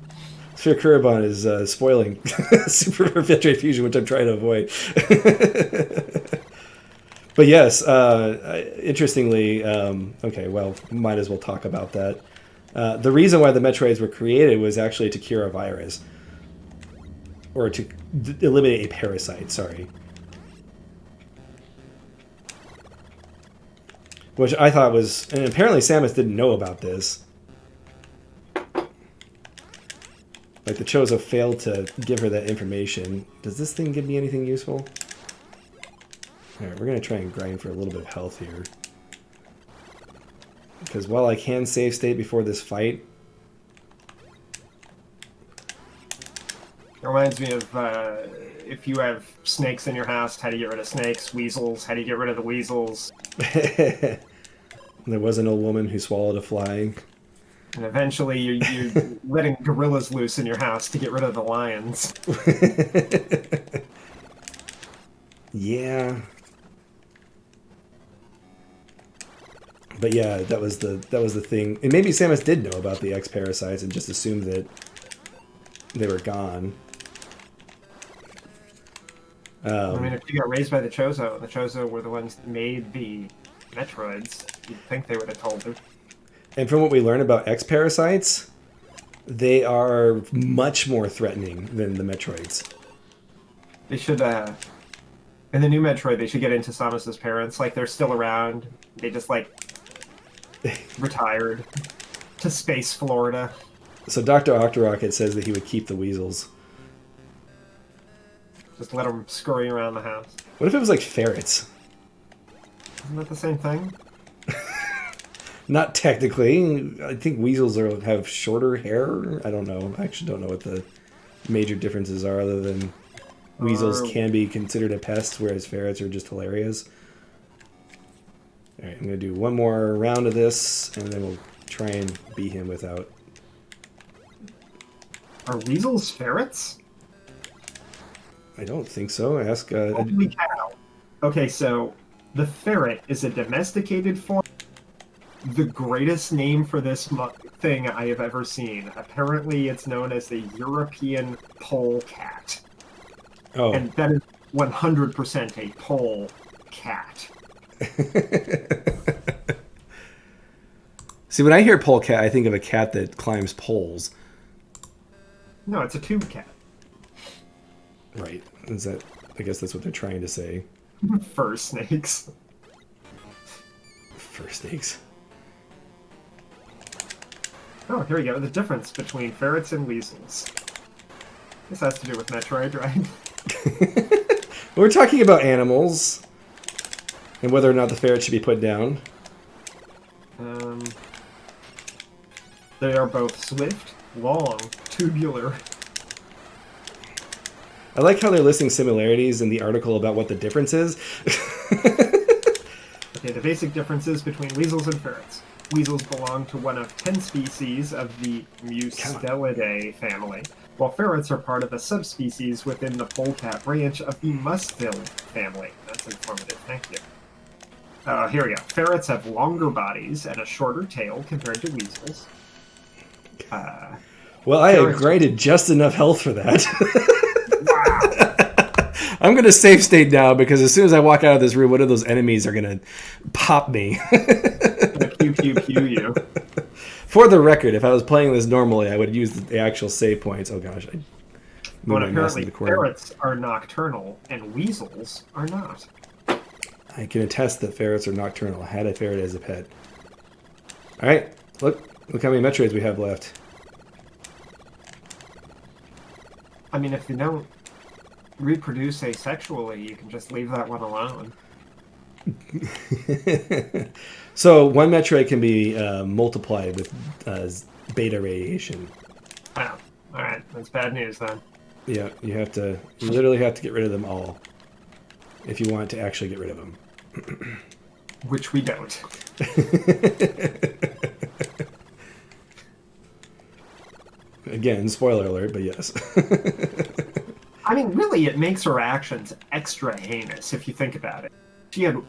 Speaker 1: Sphere Kurobon is spoiling Super Metroid Fusion, which I'm trying to avoid. But yes, interestingly, okay, well, might as well talk about that. The reason why the Metroids were created was actually to cure a virus. Or to eliminate a parasite, sorry. Which I thought was... And apparently Samus didn't know about this. Like, the Chozo failed to give her that information. Does this thing give me anything useful? Alright, we're going to try and grind for a little bit of health here. Because while I can save state before this fight...
Speaker 2: It reminds me of if you have snakes in your house, how do you get rid of snakes? Weasels, how do you get rid of the weasels?
Speaker 1: There was an old woman who swallowed a fly.
Speaker 2: And eventually you're letting gorillas loose in your house to get rid of the lions.
Speaker 1: Yeah. But yeah, that was the thing. And maybe Samus did know about the X parasites and just assumed that they were gone.
Speaker 2: I mean, if you got raised by the Chozo, and the Chozo were the ones that made the Metroids, you'd think they would have told her.
Speaker 1: And from what we learn about X parasites, they are much more threatening than the Metroids.
Speaker 2: They should, in the new Metroid, they should get into Samus's parents. Like, they're still around. They just, like, retired to space Florida.
Speaker 1: So Dr. Octorocket says that he would keep the Weasels.
Speaker 2: Just let them scurry around the house.
Speaker 1: What if it was like ferrets?
Speaker 2: Isn't that the same thing?
Speaker 1: Not technically. I think weasels have shorter hair. I don't know. I actually don't know what the major differences are, other than weasels can be considered a pest, whereas ferrets are just hilarious. Alright, I'm going to do one more round of this, and then we'll try and beat him without...
Speaker 2: Are weasels ferrets?
Speaker 1: I don't think so. Ask...
Speaker 2: Holy cow. Okay, so the ferret is a domesticated form. The greatest name for this thing I have ever seen. Apparently, it's known as the European polecat.
Speaker 1: Oh.
Speaker 2: And that is 100% a polecat.
Speaker 1: See, when I hear polecat, I think of a cat that climbs poles.
Speaker 2: No, it's a tube cat.
Speaker 1: Right. Is that? I guess that's what they're trying to say.
Speaker 2: Fur snakes.
Speaker 1: Fur snakes.
Speaker 2: Oh, here we go. The difference between ferrets and weasels. This has to do with Metroid, right?
Speaker 1: We're talking about animals and whether or not the ferret should be put down.
Speaker 2: They are both swift, long, tubular.
Speaker 1: I like how they're listing similarities in the article about what the difference is.
Speaker 2: Okay, the basic differences between weasels and ferrets. Weasels belong to one of 10 species of the Mustelidae family, while ferrets are part of a subspecies within the polecat branch of the Mustel family. That's informative, thank you. Here we go. Ferrets have longer bodies and a shorter tail compared to weasels.
Speaker 1: Well, I have grinded just enough health for that.
Speaker 2: Wow.
Speaker 1: I'm going to save state now, because as soon as I walk out of this room, one of those enemies are going to pop me.
Speaker 2: Pew, pew, pew, you.
Speaker 1: For the record, if I was playing this normally, I would use the actual save points. Oh gosh,
Speaker 2: Oh,
Speaker 1: move
Speaker 2: and
Speaker 1: my mouse into
Speaker 2: apparently
Speaker 1: the corner.
Speaker 2: ferrets are nocturnal and weasels are not.
Speaker 1: I can attest that ferrets are nocturnal. I had a ferret as a pet. All right, look how many Metroids we have left.
Speaker 2: I mean, if you don't reproduce asexually, you can just leave that one alone.
Speaker 1: So one Metroid can be multiplied with beta radiation.
Speaker 2: Wow. All right, that's bad news then.
Speaker 1: Yeah, you literally have to get rid of them all if you want to actually get rid of them.
Speaker 2: Which we don't.
Speaker 1: Again, spoiler alert, but yes.
Speaker 2: I mean, really, it makes her actions extra heinous if you think about it. She had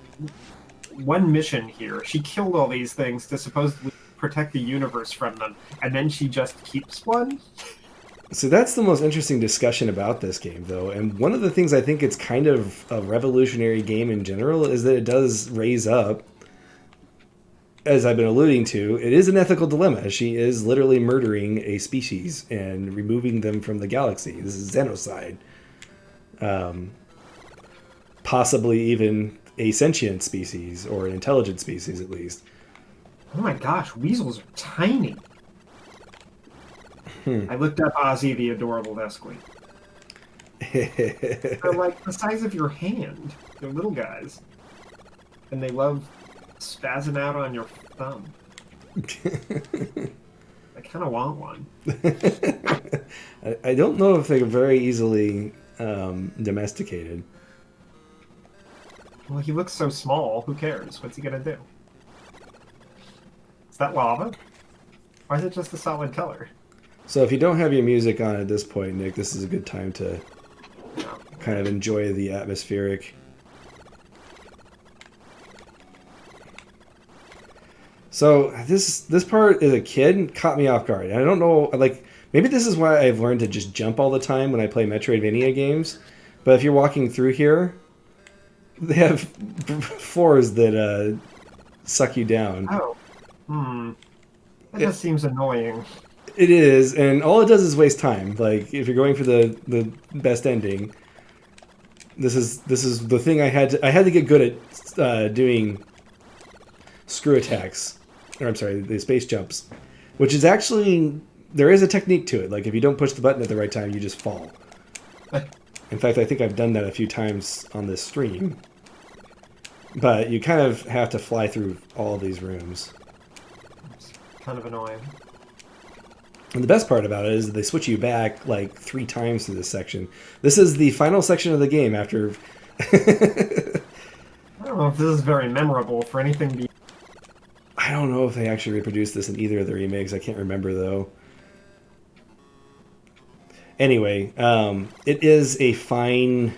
Speaker 2: one mission here. She killed all these things to supposedly protect the universe from them, and then she just keeps one?
Speaker 1: So that's the most interesting discussion about this game, though. And one of the things I think it's kind of a revolutionary game in general is that it does raise up, as I've been alluding to, it is an ethical dilemma. She is literally murdering a species and removing them from the galaxy. This is genocide. Possibly even a sentient species, or an intelligent species at least.
Speaker 2: Oh my gosh, weasels are tiny. I looked up Ozzy the Adorable Vesquy. They're like the size of your hand. They're little guys. And they love spazzing out on your thumb. I kind of want one.
Speaker 1: I don't know if they're very easily domesticated.
Speaker 2: Well, he looks so small. Who cares? What's he gonna do? Is that lava? Or is it just a solid color?
Speaker 1: So if you don't have your music on at this point, Nick, this is a good time to kind of enjoy the atmospheric. So this part as a kid caught me off guard. And I don't know, like, maybe this is why I've learned to just jump all the time when I play Metroidvania games. But if you're walking through here, they have floors that suck you down.
Speaker 2: Oh. That just seems annoying.
Speaker 1: It is, and all it does is waste time. Like, if you're going for the best ending, this is the thing I had to get good at doing screw attacks, or I'm sorry, the space jumps, which is actually, there is a technique to it. Like, if you don't push the button at the right time, you just fall. In fact, I think I've done that a few times on this stream. But you kind of have to fly through all of these rooms.
Speaker 2: It's kind of annoying.
Speaker 1: And the best part about it is that they switch you back like 3 times through this section. This is the final section of the game after...
Speaker 2: I don't know if this is very memorable for anything.
Speaker 1: I don't know if they actually reproduced this in either of the remakes. I can't remember, though. Anyway, it is a fine...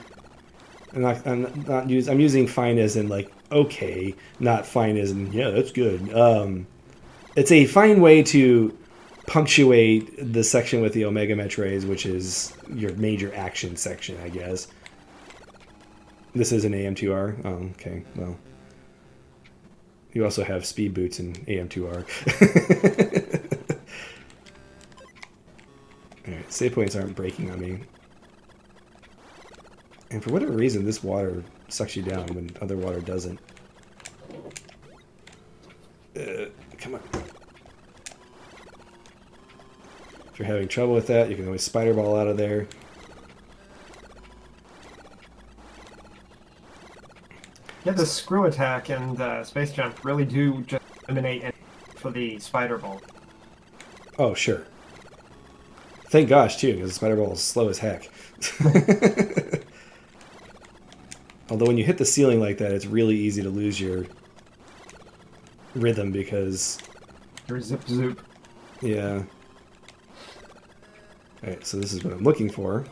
Speaker 1: I'm using fine as in, like, okay, not fine as in, yeah, that's good. It's a fine way to punctuate the section with the Omega Metroids, which is your major action section, I guess. This is an AM2R? Oh, okay, well. You also have speed boots in AM2R. Alright, save points aren't breaking on me. And for whatever reason, this water sucks you down when other water doesn't. Come on. If you're having trouble with that, you can always spider ball out of there.
Speaker 2: Yeah, the screw attack and space jump really do just eliminate for the spider ball.
Speaker 1: Oh, sure. Thank gosh, too, because the spider ball is slow as heck. Although when you hit the ceiling like that, it's really easy to lose your rhythm because...
Speaker 2: Your zip zoop.
Speaker 1: Yeah. Alright, so this is what I'm looking for.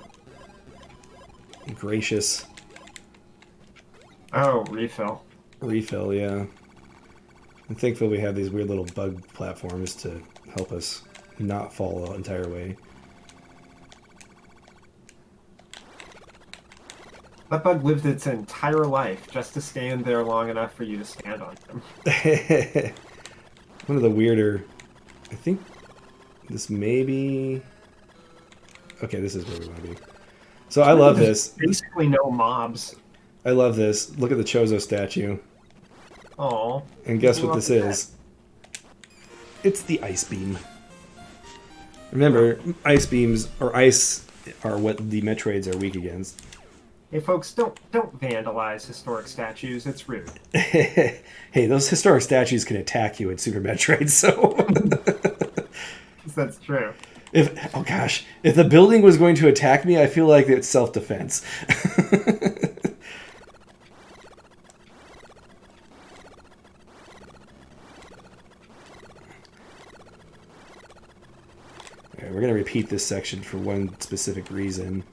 Speaker 1: Gracious.
Speaker 2: Oh, refill.
Speaker 1: Refill, yeah. I'm thankful we have these weird little bug platforms to help us not fall the entire way.
Speaker 2: That bug lived its entire life just to stand there long enough for you to stand on him.
Speaker 1: One of the weirder... I think this may be... Okay, this is where we want to be. So I love this.
Speaker 2: Basically no mobs.
Speaker 1: I love this. Look at the Chozo statue.
Speaker 2: Oh.
Speaker 1: And guess what this is? It's the ice beam. Remember, ice beams or ice are what the Metroids are weak against.
Speaker 2: Hey folks, don't vandalize historic statues. It's rude.
Speaker 1: Hey, those historic statues can attack you in Super Metroid, so
Speaker 2: That's true.
Speaker 1: oh gosh, if the building was going to attack me, I feel like it's self-defense. Alright, we're going to repeat this section for one specific reason,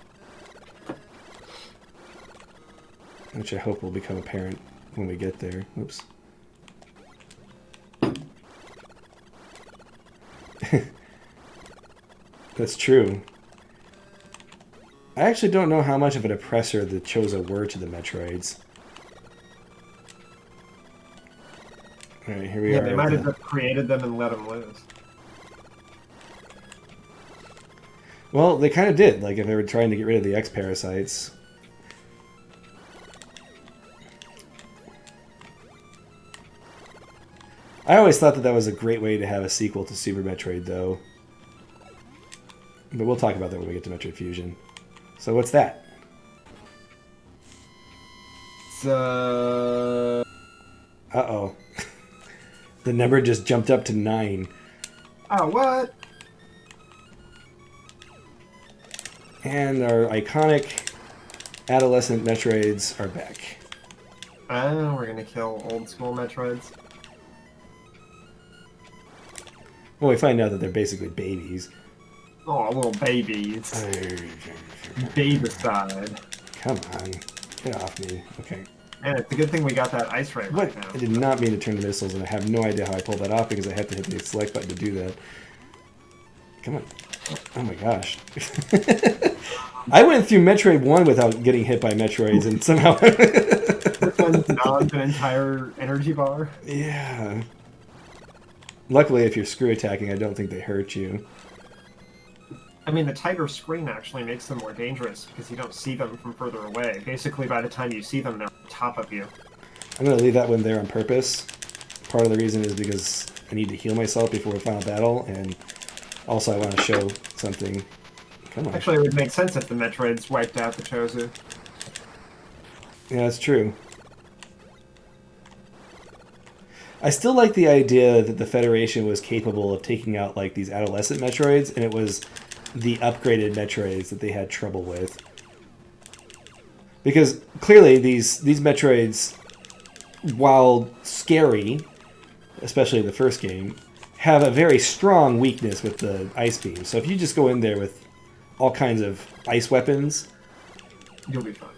Speaker 1: which I hope will become apparent when we get there. Oops. That's true. I actually don't know how much of an oppressor the Chozo were to the Metroids. Alright, here we are.
Speaker 2: Yeah, they might have just created them and let them lose.
Speaker 1: Well, they kind of did. Like, if they were trying to get rid of the X-Parasites. I always thought that was a great way to have a sequel to Super Metroid, though. But we'll talk about that when we get to Metroid Fusion. So what's that?
Speaker 2: It's,
Speaker 1: Uh-oh. The number just jumped up to 9.
Speaker 2: Oh, what?
Speaker 1: And our iconic adolescent Metroids are back.
Speaker 2: Oh, we're gonna kill old school Metroids.
Speaker 1: Well, we find out that they're basically babies.
Speaker 2: Oh, little babies. Babicide.
Speaker 1: Come on. Get off me. Okay.
Speaker 2: And it's a good thing we got that ice ray right now.
Speaker 1: I did not mean to turn the missiles, and I have no idea how I pulled that off because I had to hit the select button to do that. Come on. Oh my gosh. I went through Metroid 1 without getting hit by Metroids, and somehow...
Speaker 2: This one's not an entire energy bar.
Speaker 1: Yeah. Luckily, if you're screw attacking, I don't think they hurt you.
Speaker 2: I mean, the tighter screen actually makes them more dangerous because you don't see them from further away. Basically, by the time you see them, they're on top of you.
Speaker 1: I'm going to leave that one there on purpose. Part of the reason is because I need to heal myself before the final battle, and also I want to show something. Come on.
Speaker 2: Actually, it would make sense if the Metroids wiped out the Chozo.
Speaker 1: Yeah, that's true. I still like the idea that the Federation was capable of taking out like these adolescent Metroids, and it was the upgraded Metroids that they had trouble with. Because clearly these Metroids, while scary, especially in the first game, have a very strong weakness with the ice beam. So if you just go in there with all kinds of ice weapons,
Speaker 2: You'll be fine.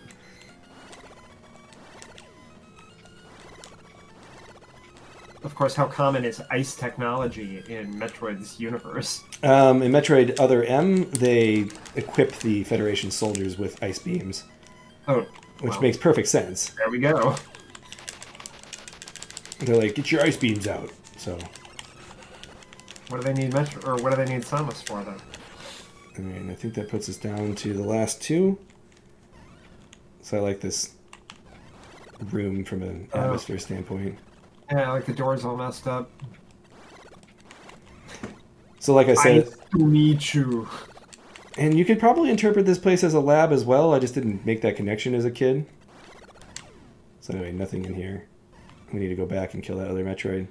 Speaker 2: Of course, how common is ice technology in Metroid's universe?
Speaker 1: in Metroid Other M, they equip the Federation soldiers with ice beams.
Speaker 2: Oh,
Speaker 1: Which makes perfect sense.
Speaker 2: There we go.
Speaker 1: They're like, get your ice beams out. So,
Speaker 2: What do they need what do they need Samus for then?
Speaker 1: I mean, I think that puts us down to the last two. So I like this room from an atmosphere standpoint.
Speaker 2: Yeah, like the door's all messed up.
Speaker 1: So like I said,
Speaker 2: Nice to meet you.
Speaker 1: and you could probably interpret this place as a lab as well. I just didn't make that connection as a kid. So anyway, nothing in here. We need to go back and kill that other Metroid.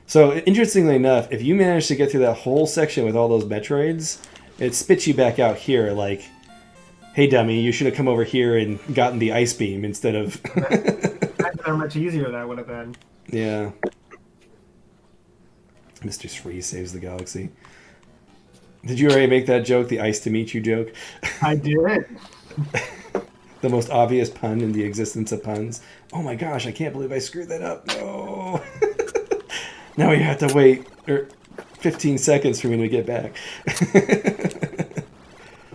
Speaker 1: So interestingly enough, if you manage to get through that whole section with all those Metroids, it spits you back out here like, hey dummy, you should have come over here and gotten the ice beam instead of...
Speaker 2: Imagine how much easier that would have been.
Speaker 1: Yeah. Mr. Free saves the galaxy. Did you already make that joke, the ice to meet you joke?
Speaker 2: I did.
Speaker 1: The most obvious pun in the existence of puns. Oh my gosh, I can't believe I screwed that up. No. Now you have to wait 15 seconds for me to get back.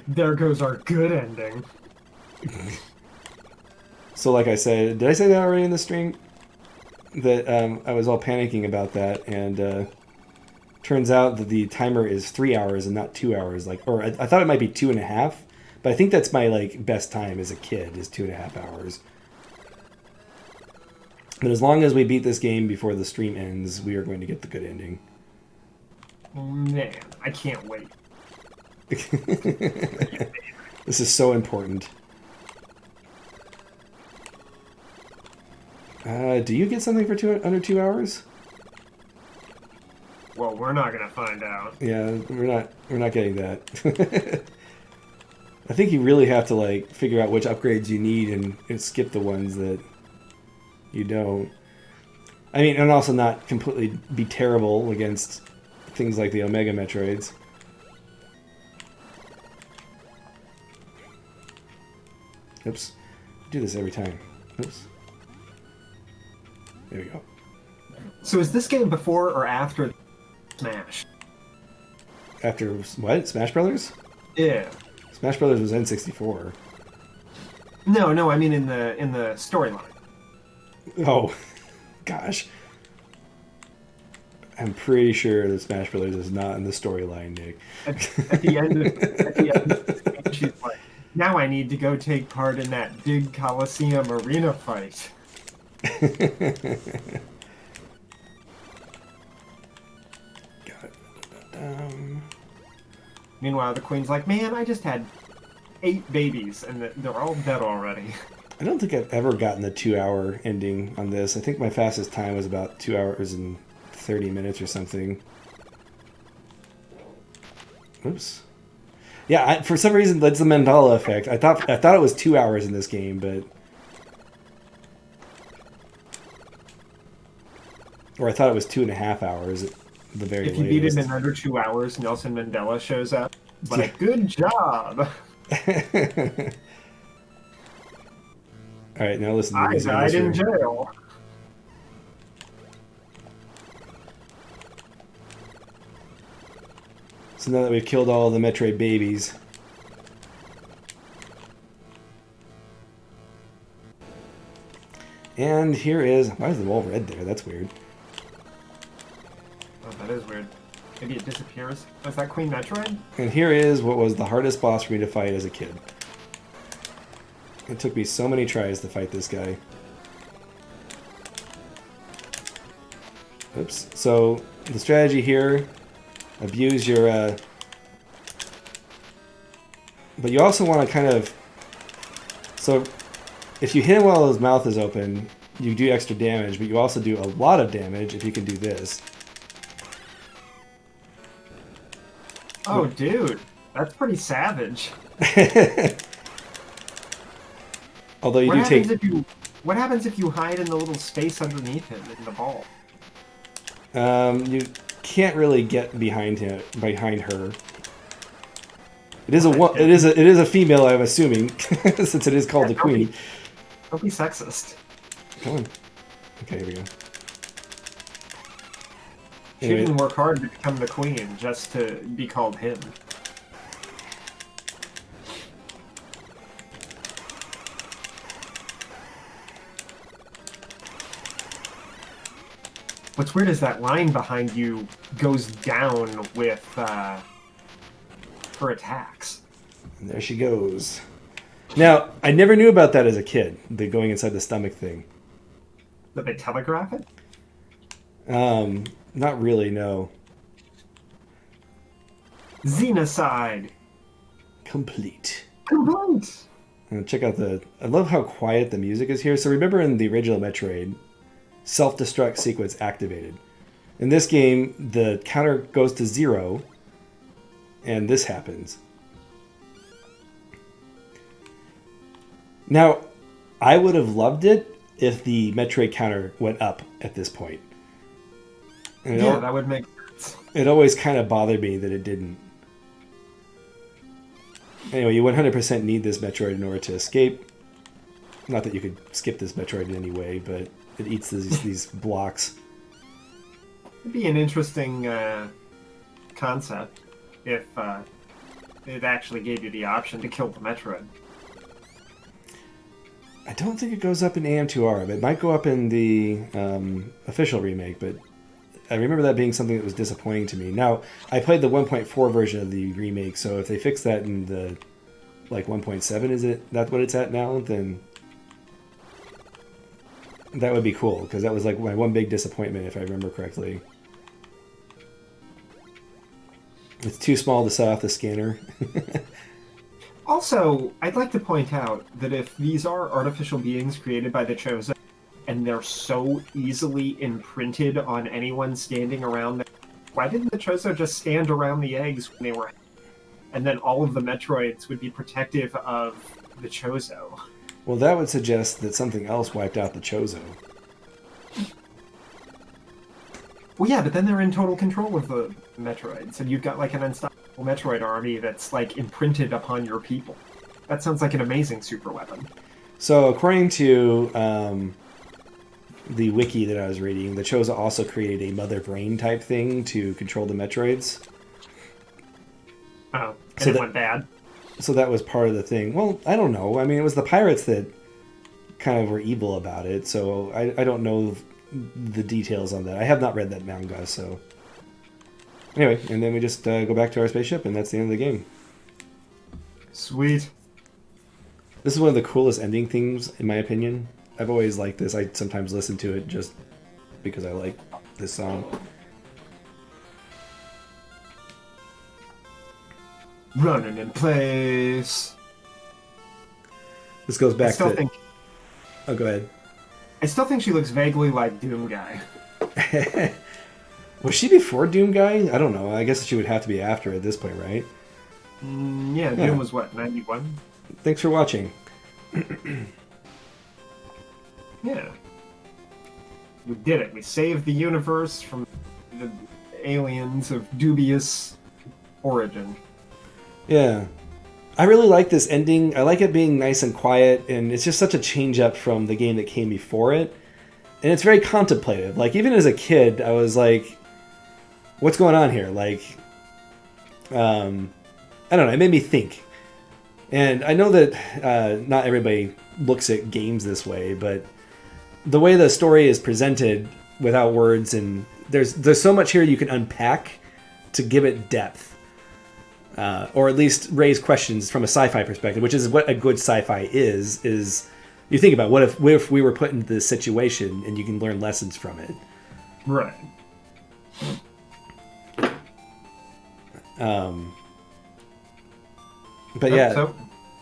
Speaker 2: There goes our good ending.
Speaker 1: So like I said, did I say that already in the stream? That I was all panicking about that and turns out that the timer is 3 hours and not 2 hours. Or I thought it might be 2.5, but I think that's my best time as a kid is 2.5 hours. But as long as we beat this game before the stream ends, we are going to get the good ending.
Speaker 2: Man, I can't wait.
Speaker 1: This is so important. Do you get something for under 2 hours?
Speaker 2: Well, we're not gonna find out.
Speaker 1: Yeah, we're not getting that. I think you really have to figure out which upgrades you need and skip the ones that you don't. I mean, and also not completely be terrible against things like the Omega Metroids. Oops. I do this every time. Oops. There we go.
Speaker 2: So is this game before or after Smash?
Speaker 1: After what? Smash Brothers?
Speaker 2: Yeah.
Speaker 1: Smash Brothers was N64.
Speaker 2: No, I mean in the storyline.
Speaker 1: Oh, gosh. I'm pretty sure that Smash Brothers is not in the storyline, Nick.
Speaker 2: At the end of the game, she's like, now I need to go take part in that big Coliseum arena fight.
Speaker 1: Got it.
Speaker 2: Meanwhile, the queen's like, man, I just had 8 babies, and they're all dead already.
Speaker 1: I don't think I've ever gotten the 2-hour ending on this. I think my fastest time was about 2 hours and 30 minutes or something. Oops. Yeah, for some reason, that's the Mandela effect. I thought it was 2 hours in this game, but... Or I thought it was 2.5 hours at the very latest.
Speaker 2: If you beat it in under 2 hours, Nelson Mandela shows up. Like, good job!
Speaker 1: Alright, now listen to
Speaker 2: I died in jail.
Speaker 1: So now that we've killed all the Metroid babies... And here is... Why is the wall red there? That's weird.
Speaker 2: Oh, that is weird. Maybe it disappears. Was that Queen Metroid?
Speaker 1: And here is what was the hardest boss for me to fight as a kid. It took me so many tries to fight this guy. Oops. So, the strategy here, abuse your... But you also want to kind of... So, if you hit him while his mouth is open, you do extra damage, but you also do a lot of damage if you can do this.
Speaker 2: Oh, dude. That's pretty savage.
Speaker 1: Although you do take...
Speaker 2: What happens if you hide in the little space underneath him in the ball?
Speaker 1: You can't really get behind her. It is a female, I'm assuming, since it is called the Queen.
Speaker 2: Don't be sexist.
Speaker 1: Come on. Okay, here we go.
Speaker 2: She didn't work hard to become the Queen just to be called him. What's weird is that line behind you goes down with her attacks.
Speaker 1: And there she goes. Now, I never knew about that as a kid, the going inside the stomach thing.
Speaker 2: Did they telegraph it?
Speaker 1: Not really, no.
Speaker 2: Xenocide.
Speaker 1: Complete. And check out I love how quiet the music is here. So remember in the original Metroid, self-destruct sequence activated. In this game, the counter goes to 0, and this happens. Now, I would have loved it if the Metroid counter went up at this point. And
Speaker 2: yeah, that would make sense.
Speaker 1: It always kind of bothered me that it didn't. Anyway, you 100% need this Metroid in order to escape. Not that you could skip this Metroid in any way, but it eats these blocks.
Speaker 2: It'd be an interesting concept if it actually gave you the option to kill the Metroid.
Speaker 1: I don't think it goes up in AM2R. It might go up in the official remake, but I remember that being something that was disappointing to me. Now, I played the 1.4 version of the remake, so if they fix that in the like 1.7, is it that's what it's at now? Then that would be cool, because that was like my one big disappointment, if I remember correctly. It's too small to set off the scanner.
Speaker 2: Also, I'd like to point out that if these are artificial beings created by the Chosen, and they're so easily imprinted on anyone standing around them, why didn't the Chosen just stand around the eggs when they were... And then all of the Metroids would be protective of the Chozo.
Speaker 1: Well, that would suggest that something else wiped out the Chozo.
Speaker 2: Well, yeah, but then they're in total control of the Metroids, and you've got like an unstoppable Metroid army that's like imprinted upon your people. That sounds like an amazing super weapon.
Speaker 1: So, according to the wiki that I was reading, the Chozo also created a mother brain type thing to control the Metroids.
Speaker 2: Oh, and it went bad.
Speaker 1: So that was part of the thing. Well, I don't know. I mean, it was the pirates that kind of were evil about it, so I don't know the details on that. I have not read that manga, so... Anyway, and then we just go back to our spaceship, and that's the end of the game.
Speaker 2: Sweet.
Speaker 1: This is one of the coolest ending themes, in my opinion. I've always liked this. I sometimes listen to it just because I like this song.
Speaker 2: Running in place.
Speaker 1: This goes back to... Oh, go ahead.
Speaker 2: I still think she looks vaguely like Doom Guy.
Speaker 1: Was she before Doom Guy? I don't know. I guess she would have to be after at this point, right?
Speaker 2: Yeah, Doom was what, 91?
Speaker 1: Thanks for watching.
Speaker 2: Yeah. We did it. We saved the universe from the aliens of dubious origin.
Speaker 1: Yeah. I really like this ending. I like it being nice and quiet, and it's just such a change up from the game that came before it. And it's very contemplative. Like, even as a kid, I was like, what's going on here? Like, I don't know. It made me think. And I know that not everybody looks at games this way, but the way the story is presented without words, and there's so much here you can unpack to give it depth. Or at least raise questions from a sci-fi perspective, which is what a good sci-fi is you think about what if we were put into this situation, and you can learn lessons from it.
Speaker 2: Right.
Speaker 1: But yeah.
Speaker 2: So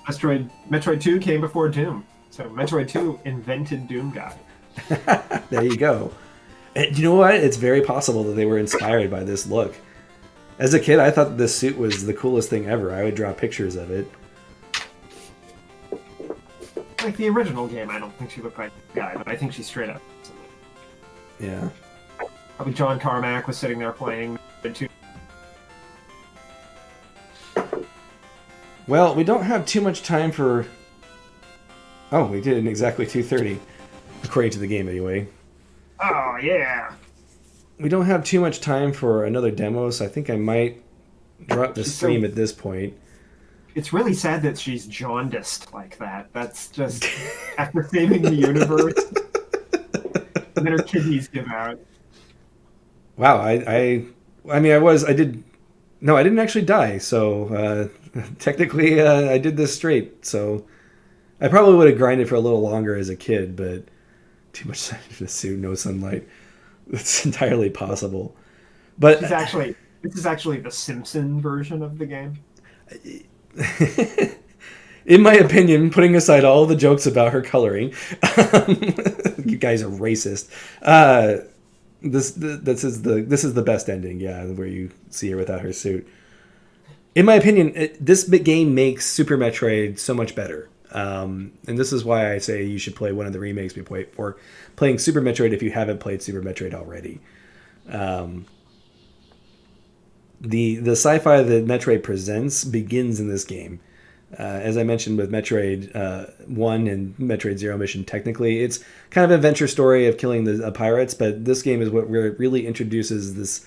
Speaker 2: Metroid 2 came before Doom. So Metroid 2 invented Doom Guy.
Speaker 1: There you go. And you know what? It's very possible that they were inspired by this look. As a kid, I thought this suit was the coolest thing ever. I would draw pictures of it.
Speaker 2: Like the original game, I don't think she looked like a guy, but I think she's straight up.
Speaker 1: Yeah.
Speaker 2: Probably John Carmack was sitting there playing too.
Speaker 1: Well, we don't have too much time for... Oh, we did in exactly 2:30. According to the game, anyway.
Speaker 2: Oh, yeah.
Speaker 1: We don't have too much time for another demo, so I think I might drop the stream at this point.
Speaker 2: It's really sad that she's jaundiced like that. That's just after saving the universe, and then her kidneys give out.
Speaker 1: Wow, I didn't actually die. So technically, I did this straight. So I probably would have grinded for a little longer as a kid, but too much sun in the suit, no sunlight. It's entirely possible. But this is actually the Simpson version of the game. In my opinion, putting aside all the jokes about her coloring, you guys are racist. This is the best ending, yeah, where you see her without her suit. In my opinion, this game makes Super Metroid so much better. And this is why I say you should play one of the remakes before playing Super Metroid if you haven't played Super Metroid already. The sci-fi that Metroid presents begins in this game. As I mentioned with Metroid 1 and Metroid Zero Mission, technically, it's kind of an adventure story of killing the pirates, but this game is what really introduces this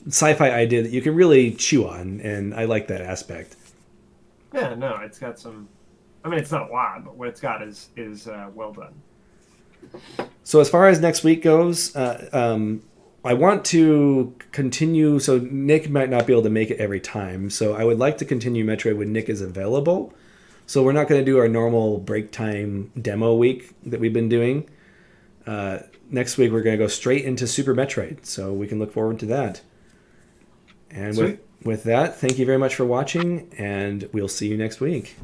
Speaker 1: sci-fi idea that you can really chew on, and I like that aspect.
Speaker 2: Yeah, no, it's got some... I mean, it's not a lot, but what it's got is well done.
Speaker 1: So as far as next week goes, I want to continue. So Nick might not be able to make it every time. So I would like to continue Metroid when Nick is available. So we're not going to do our normal break time demo week that we've been doing. Next week we're going to go straight into Super Metroid. So we can look forward to that. And
Speaker 2: Sweet.
Speaker 1: with that, thank you very much for watching, and we'll see you next week.